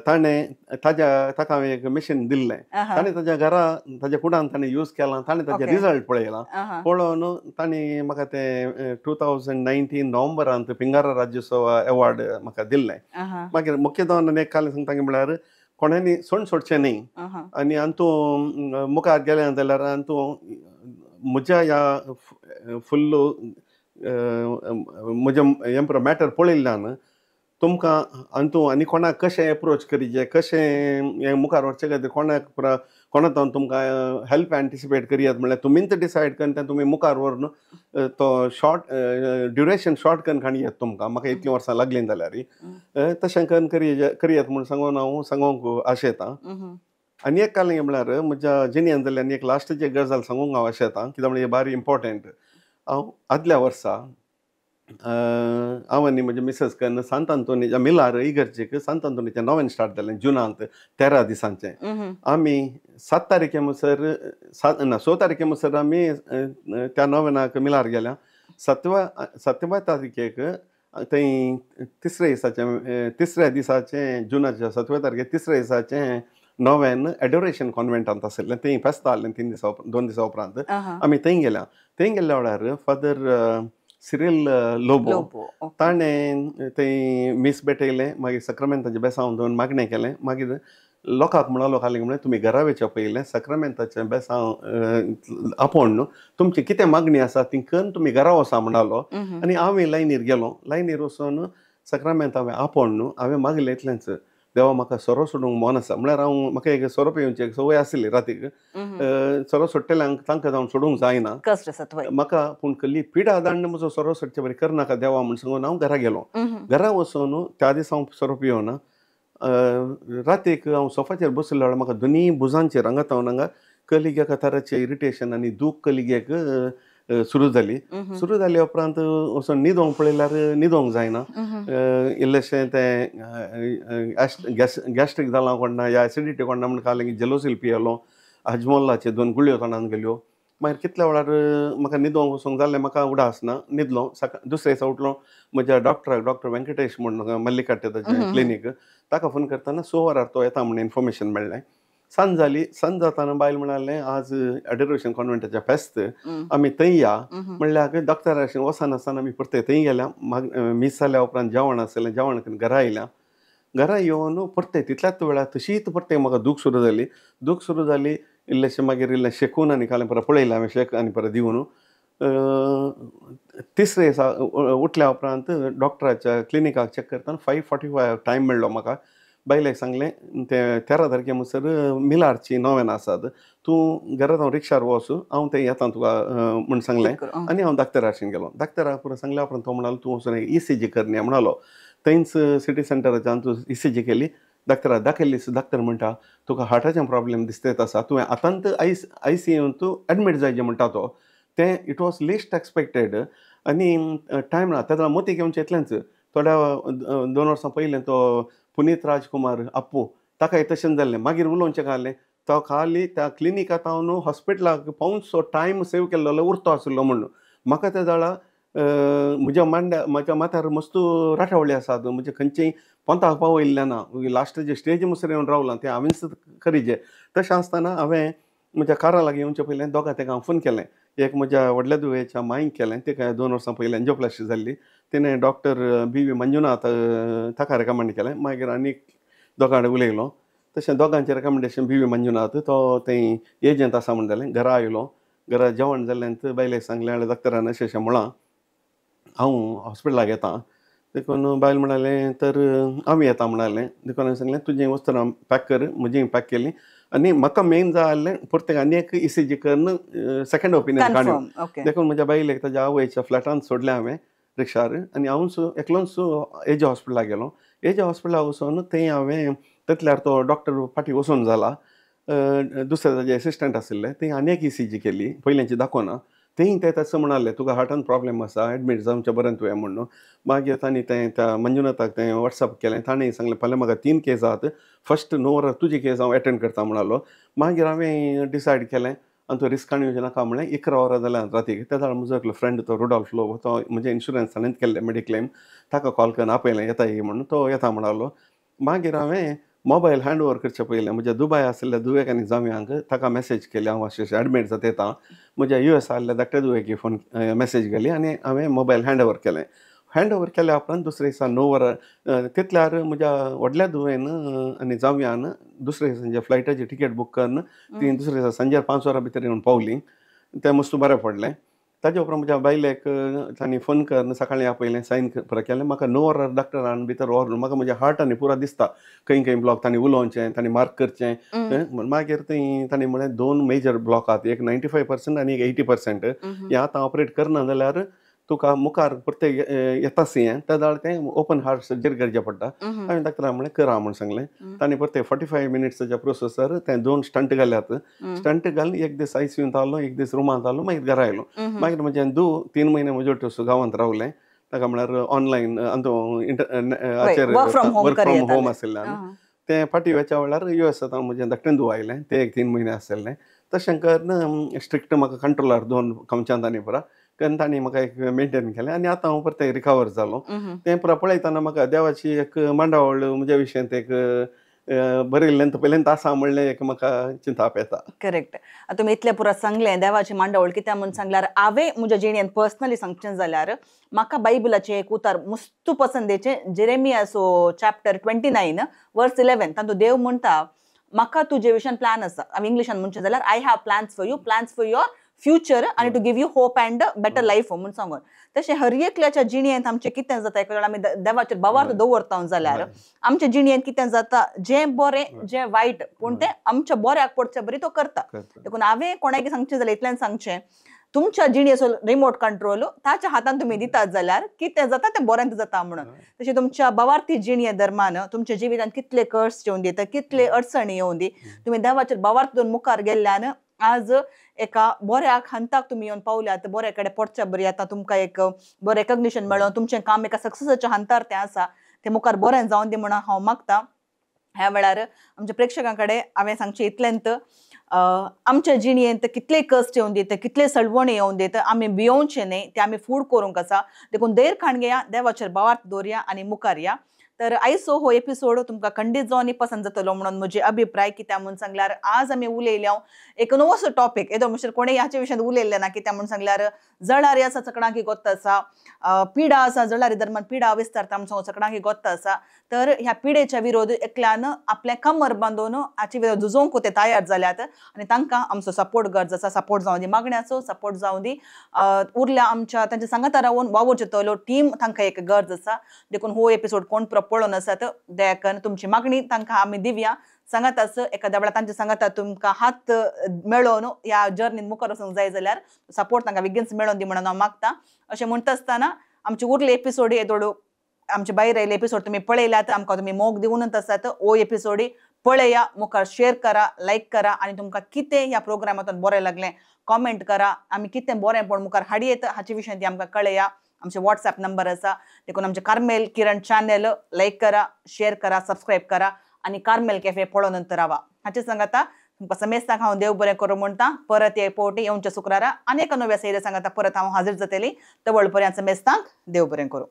ताणें ताका हांवें एक मिशन दिल्लें ताणें ताज्या घरा ताज्या कुडान ताणें यूज केलां ताणें ताजे रिजल्ट पळयलां पळोवन ताणें म्हाका तें 2019 नोव्हेंबरांत पिंगारा राज्योत्सव अवॉर्ड म्हाका दिल्लें मागीर मुख्यदान एक काल सांगता म्हळ्यार कोणांनी सोडचें न्ही आनी आंतू मुखार गेलें जाल्यार आंतू म्हज्या ह्या फुल्ल म्हज्या हें मॅटर पळयल्ल्यान तुमकां आंतू आनी कोणाक कशें एप्रोच करीचें कशें हें मुखार व्हरचें खातीर कोणाक तुमकां हेल्प एंटिसिपेट करयात म्हणल्यार तुमीच डिसायड करून तें तुमी मुखार व्हरून तो शॉर्ट ड्युरेशन शॉर्ट करून काडयात तुमकां म्हाका इतलीं वर्सां लागलीं जाल्यार तशें करून करयात म्हूण सांगून हांव सांगूंक आशेतां आनी एक काल म्हळ्यार म्हज्या जिणेंत जाल्यार आनी एक लास्टची गजाल सांगूंक हांव आशेतां कित्याक म्हळ्यार बारी इम्पॉर्टंट हांव आदल्या वर्सा हांव आनी म्हजे मिसेस कन्न सांत आंतोनीच्या मिलार इगर्जेक सांत आंतोनीचें नोवेन स्टार्ट जालें जुनांत 13 दिसांचें आमी 7 तारखे म्हणसर 6 तारखे म्हणसर आमी त्या नोवेनाक मिलार गेल्या 7व्या तारखेक थंय तिसऱ्या दिसाचें जुनाच्या 7व्या तारखेक तिसऱ्या दिसाचें नोवेन एडोरेशन कॉन्वेंटांत आशिल्लें थंय फेस्त जाल्लें 2 दिसा उपरांत आमी थंय गेल्या वेळार फादर सिरिल लोबो ताणें थंय मीस भेटयलें मागीर सक्रामेंताचें बेसांव दोन मागणें केलें मागीर लोकांक म्हणलो खाली म्हणलें तुमी घरा वयच्या पयलें सक्रामेंताचें बेसांव आपोवन न्हू तुमची कितें मागणी आसा ती करून तुमी घरा वचा म्हणलो आनी हांवें लायनीर गेलो लायनीर वचून सक्रामेंत हांवें आपोवन न्हू हांवें मागलें इतलेंच देवा म्हाका सोरो सोडूंक मन आसा म्हळ्यार हांव म्हाका एक सोरो पिवची एक संवय आशिल्ली रातीक सोरो सोडटेल्यांक तांकां जावन सोडूंक जायना म्हाका पूण कसली पिडा दांड म्हजो सोरो सोडचे बरें करनाका देवा म्हूण सांगून हांव घरा गेलो घरा वचून त्या दिसा हांव सोरो पियोना रातीक हांव सोफाचेर बसलो म्हाका दोनी भुजांचेर हांगा हांगा कलिग्याक काताराचें इरिटेशन आनी दूख कलिग्याक सुरू जाली उपरांत वचून न्हिदोंक पळयल्यार न्हिदोंक जायना इल्लेशें तें गॅस्ट्रीक जालां कोणना या एसिडिटी कोणना म्हण कालें की जेलोसील पियेलो हाजमोलाचे 2 गुळयो तोंडान गेल्यो मागीर कितल्या वेळार म्हाका न्हिदोंक वचूंक जाल्लें म्हाका उडास ना न्हिदलो दुसऱ्या दिसा उठलो म्हज्या डॉक्टर वेंकटेश म्हणून मल्लिकाट्टेताचें क्लिनीक ताका फोन करतना 6 वरार तो येता म्हणून इन्फॉर्मेशन मेळ्ळें सांज जाली सांज जाताना बायल म्हणालें आज एडोरेशन कॉन्वेंटाचें फेस्त आमी थंय या म्हणल्यार डॉक्टराचें वचनासतना आमी परते थंय गेल्या मीस जाल्या उपरांत जेवण आसलें जेवण करून घरा आयल्या घरा येवन परते तितल्याच वेळार तशीच परते म्हाका दूख सुरू जाली इल्लेशें मागीर इल्लें शेकून आनी कालें परत पळयलें हांवें शेक आनी परत दिवन तिसरे दिसा उठल्या उपरांत डॉक्टराच्या क्लिनिकाक चॅक करतना 5:45 टायम मेळ्ळो म्हाका बायलेक सांगलें ते 13 तारखे म्हणसर मिलारची नोवेन आसात तूं घरांत हांव रिक्षार वच हांव ते येता तुका म्हूण सांगलें आनी हांव दाक्तराशीन गेलो दाक्तरा पुरो सांगल्या उपरांत तो म्हणालो तूं वचून ECG कर न्ही म्हणालो थंयच सिटी सेंटराच्यान तूं ECG केली दाक्तरा दाखयली दाक्तर म्हणटा तुका हार्टाचें प्रॉब्लेम दिसता येत आसा तुवें आतांत ICU तूं एडमीट जायचें म्हणटा तो तें इट वॉज लिस्ट एक्सपेक्टेड आनी टायम ना तेन्ना मोती घेवचें इतलेंच थोड्या 2 वर्सां पयलें तो पुनीत राजकुमार आप्पू ताकाय तशें जाल्लें मागीर उलोवचें घालें तो खाली त्या क्लिनिकांत हांव न्हू हॉस्पिटलाक पावूंक सो टायम सेव केल्लो उरतो आसलो म्हणून म्हाका त्या जाळा म्हज्या माथ्यार मस्तू राठावळी आसात म्हणजे खंयचीय पोंताक पावयल्लें ना लास्टाचे स्टेज मुसर येवन रावलां तें हांवेंच खरीचें तशें आसतना हांवें म्हज्या कारा लागीं येवचे पयलें दोगां ताका हांव फोन केलें एक म्हज्या व्हडल्या दुयेच्या मांयक केलें तिका 2 वर्सां पयलीं एंजियोप्लास्टी जाल्ली तिणें डॉक्टर BV मंजुनाथ ताका रेकमेंड केलें मागीर आनीक दोगां कडेन उलयलो तशें दोगांचें रेकमेंडेशन BV मंजुनाथ तो थंय एजंट आसा म्हण जालें घरा आयलो घरा जेवण जाल्ल्यान बायलेक सांगलें डॉक्टरान अशें म्हळां हांव हॉस्पिटलाक येतां देखून बायल म्हणालें तर हांव येता म्हणालें देखून हांवें सांगलें तुजें वस्त्रां पॅक कर म्हजी पॅक केली आनी म्हाका मेन जाय आसलें परतें आनी एक ECG करन सेकंड ओपिनियन काडून देखून म्हज्या बायलेक ताज्या आवयच्या फ्लॅटांत सोडलें हांवें रिक्षार आनी हांव एकलोच एजा हॉस्पिटलाक गेलो एजा हॉस्पिटलाक वचून थंय हांवें तितल्यार तो डॉक्टर फाटीं वचून जाला दुसरे ताजे एसिस्टंट आशिल्ले थंय आनी एक ECG केली पयलींची दाखोवना थंय ते तसं म्हणाले तुका हार्टान प्रॉब्लेम आसा एडमीट जावचें बरें तुवें म्हणून मागीर तांणी तें त्या मंजुनाथाक तें वॉट्सअप केलें ताणें सांगलें फाल्यां म्हाका 3 केस आहात फर्स्ट 9 वरां तुजी केस हांव एटेंड करता म्हणालो मागीर हांवें डिसायड केलें आनी तो रिस्कान येवचें नाका म्हणलें 11 वरां जाल्यार रातीक त्या जाल्यार म्हजो एकलो फ्रेंड तो रुडॉल्फ लोब तो म्हणजे इन्शुरन्स ताणेंच केल्लें मेडिक्लेम ताका कॉल करून आपयलें येता म्हणून तो येता म्हणालो मागीर हांवें मोबायल हँड ओवर करचे पयलें म्हज्या दुबय आसलेल्या दुयेक आनी जावयांक ताका मेसेज केली हांव अशें एडमीट जाता येता म्हज्या US आसल्या धाकट्या दुयेकी फोन मेसेज केली आनी हांवें मोबायल हँड ओवर केलें हँड ओवर केल्या उपरांत दुसरे दिसा 9 वरां तितल्यार म्हज्या व्हडल्या दुयेन आनी जावयान दुसरे दिसांचे फ्लायटाची तिकेट बूक करून ती दुसरे दिसा सांजे 5 वरां भितर येवन पावली तें मस्त बरें पडलें ताजे उपरांत म्हज्या बायलेक तांणी फोन करून सकाळीं आपयलें सायन केलें म्हाका 9 वरां डॉक्टरान भितर व्हरून म्हाका म्हज्या हार्टानी पुरो दिसता खंय ब्लॉक तांणी उलोवचें तांणी मार्क करचें मागीर थंय तांणी म्हळें 2 मेजर ब्लॉक आहात एक 95% आनी एक 80% हें आतां ऑपरेट करना जाल्यार तुका मुखार परतें येता सी त्या जाल्यार तें ओपन हार्ट सर्जरी करचें पडटा हांवें डॉक्टराक म्हळें करा म्हूण सांगलें तांणी परतें 45 मिनिट्साच्या प्रोसेसार तें 2 स्टंट घाल्यात स्टंट घालून एक दीस ICUंत आसलो एक दीस रुमांत आसलो मागीर घरा आयलो मागीर म्हजें 3 म्हयने म्हजे वटेन गांवांत रावलें ताका म्हळ्यार ऑनलायन वर्क फ्रॉम होम आशिल्ल्यान तें फाटीं वेच्या वेळार US हांव म्हजें धाकटें धूव आयलें तें एक 3 म्हयने आसलें तशें करून स्ट्रिक्ट म्हाका कंट्रोलार 2 कमचांत आनी पुरा कारण तांणी म्हाका एक मेंटेन केलें आनी आतां हांव परतें रिकवर जालो तें पुरा पळयतना म्हाका देवाची एक मांडावळ म्हज्या विशयांत एक बरी लेंथ पयलेंत आसा म्हणलें एक म्हाका चिंताप येता करेक्ट तुमी इतलें पुरो सांगलें देवाची मांडावळ कित्याक म्हूण सांगल्यार हांवें म्हज्या जिणेंत पर्सनली सांगचें जाल्यार म्हाका बायबलाचें एक उतार मस्त पसंदेचें जेरेमियाचो चॅप्टर 29 वर्स 11 तातूंत देव म्हणटा म्हाका तुजे विशयान प्लॅन आसा हांवें इंग्लिशान म्हणचें जाल्यार I have plans for your future आनी to give you hope and better life म्हणून सांगून तशें हर एकल्याच्या जिणेंत आमचें कितें जाता एक वेळ आमी देवाचेर बाबार दवरता जाल्यार आमच्या जिणेंत कितें जाता जें बरें जें वायट पूण तें आमच्या बऱ्याक पडचें बरी तो करता देखून हांवें कोणाक सांगचें जाल्यार इतल्यान सांगचें तुमच्या जिणेचो रिमोट कंट्रोल ताच्या हातान तुमी दितात जाल्यार कितें जाता तें बरें जाता म्हणून तशें तुमच्या बावार्थी जिणे धर्मान तुमच्या जिवितांत कितले कर्स येवन दिता कितले अडचणी येवन दी तुमी देवाचेर बावार्थ दोन मुखार गेल्ल्यान आज एका बऱ्याक हंताक तुमी येवन पावल्यात बरे कडेन पडच्या बरी आतां तुमकां एक बरें रेकग्निशन मेळ्ळो तुमचें काम एका सक्सेसाच्या हंतार तें आसा तें मुखार बरें जावन दी म्हणून हांव मागतां ह्या वेळार आमच्या प्रेक्षकां कडेन हांवें सांगचें इतलेंत आमच्या जिणेंत कितले कश्ट येवन दिता कितले सळवणी येवन दिता आमी भियोवचें न्ही ते आमी फूड करूंक आसा देखून देर खाण घेया देवाचेर बावार्थ दवरया आनी मुखार या तर आयचो हो एपिसोड तुमकां खंडीत जावन पसंत जातलो म्हणून म्हजे अभिप्राय कित्याक म्हणून सांगल्यार आज आमी उलयल्या एक नवोसो टॉपीक येदो म्हणल्यार कोणें ह्याच्या विशयान उलयल्लें ना कित्याक म्हणून सांगल्यार जळारी आसा चकडांकी गोत्त आसा पिडा आसा जळारी धर्मान पिडा विस्तारता म्हणून चकडांकी गोत्त आसा तर ह्या पिडेच्या विरोध एकल्यानं आपल्या कमर बांधून हाचे विरोध झुजोवंक ते तयार जाल्यात आणि तांकां आमचो सपोर्ट गरज आसा. सपोर्ट जावं दी मागण्याचो, सपोर्ट जावं दी उरल्या आमच्या तांच्या सांगाता रावून वावरचे तो टीम तांकां एक गरज आसा. देखून हो एपिसोड कोण पळोवन आसात दयाकन तुमची मागणी तांकां आमी दिवया. सांगाताच एखाद्या वेळा तांचे सांगाता तुमकां हात मेळोवन ह्या जर्नीन मुखार वचूंक जाय जाल्यार सपोर्ट तांकां बेगीनच मेळोवन दी म्हणून हांव मागता. अशें म्हणटा आसतना आमचे उरले एपिसोडी येदोडू आमचे भायर आयले एपिसोड तुमी पळयल्यात, आमकां तुमी मोग दिवनच आसात. ओ एपिसोडी पळया, मुखार शेअर करा, लायक करा आणि तुमकां कितें ह्या प्रोग्रामांतून बरें लागलें कॉमेंट करा. आमी कितें बरेंपण मुखार हाडयेत हाचे विशयी ती आमकां कळया. आमचे WhatsApp नंबर आसा. देखून आमचे कार्मेल किरण चॅनल लायक करा, शेअर करा, सबस्क्रायब करा आणि कार्मेल कॅफे पळोवन रावा. हाचे सांगाता तुमकां समेस्ताक हांव देव बरें करूं म्हणटा. परत पोवटी येवच्या शुक्रारा आनी एका नव्या सैऱ्या सांगाता परत हांव हाजीर जातली. तवळ पर्यंत समेस्तांक देव बरें करूं.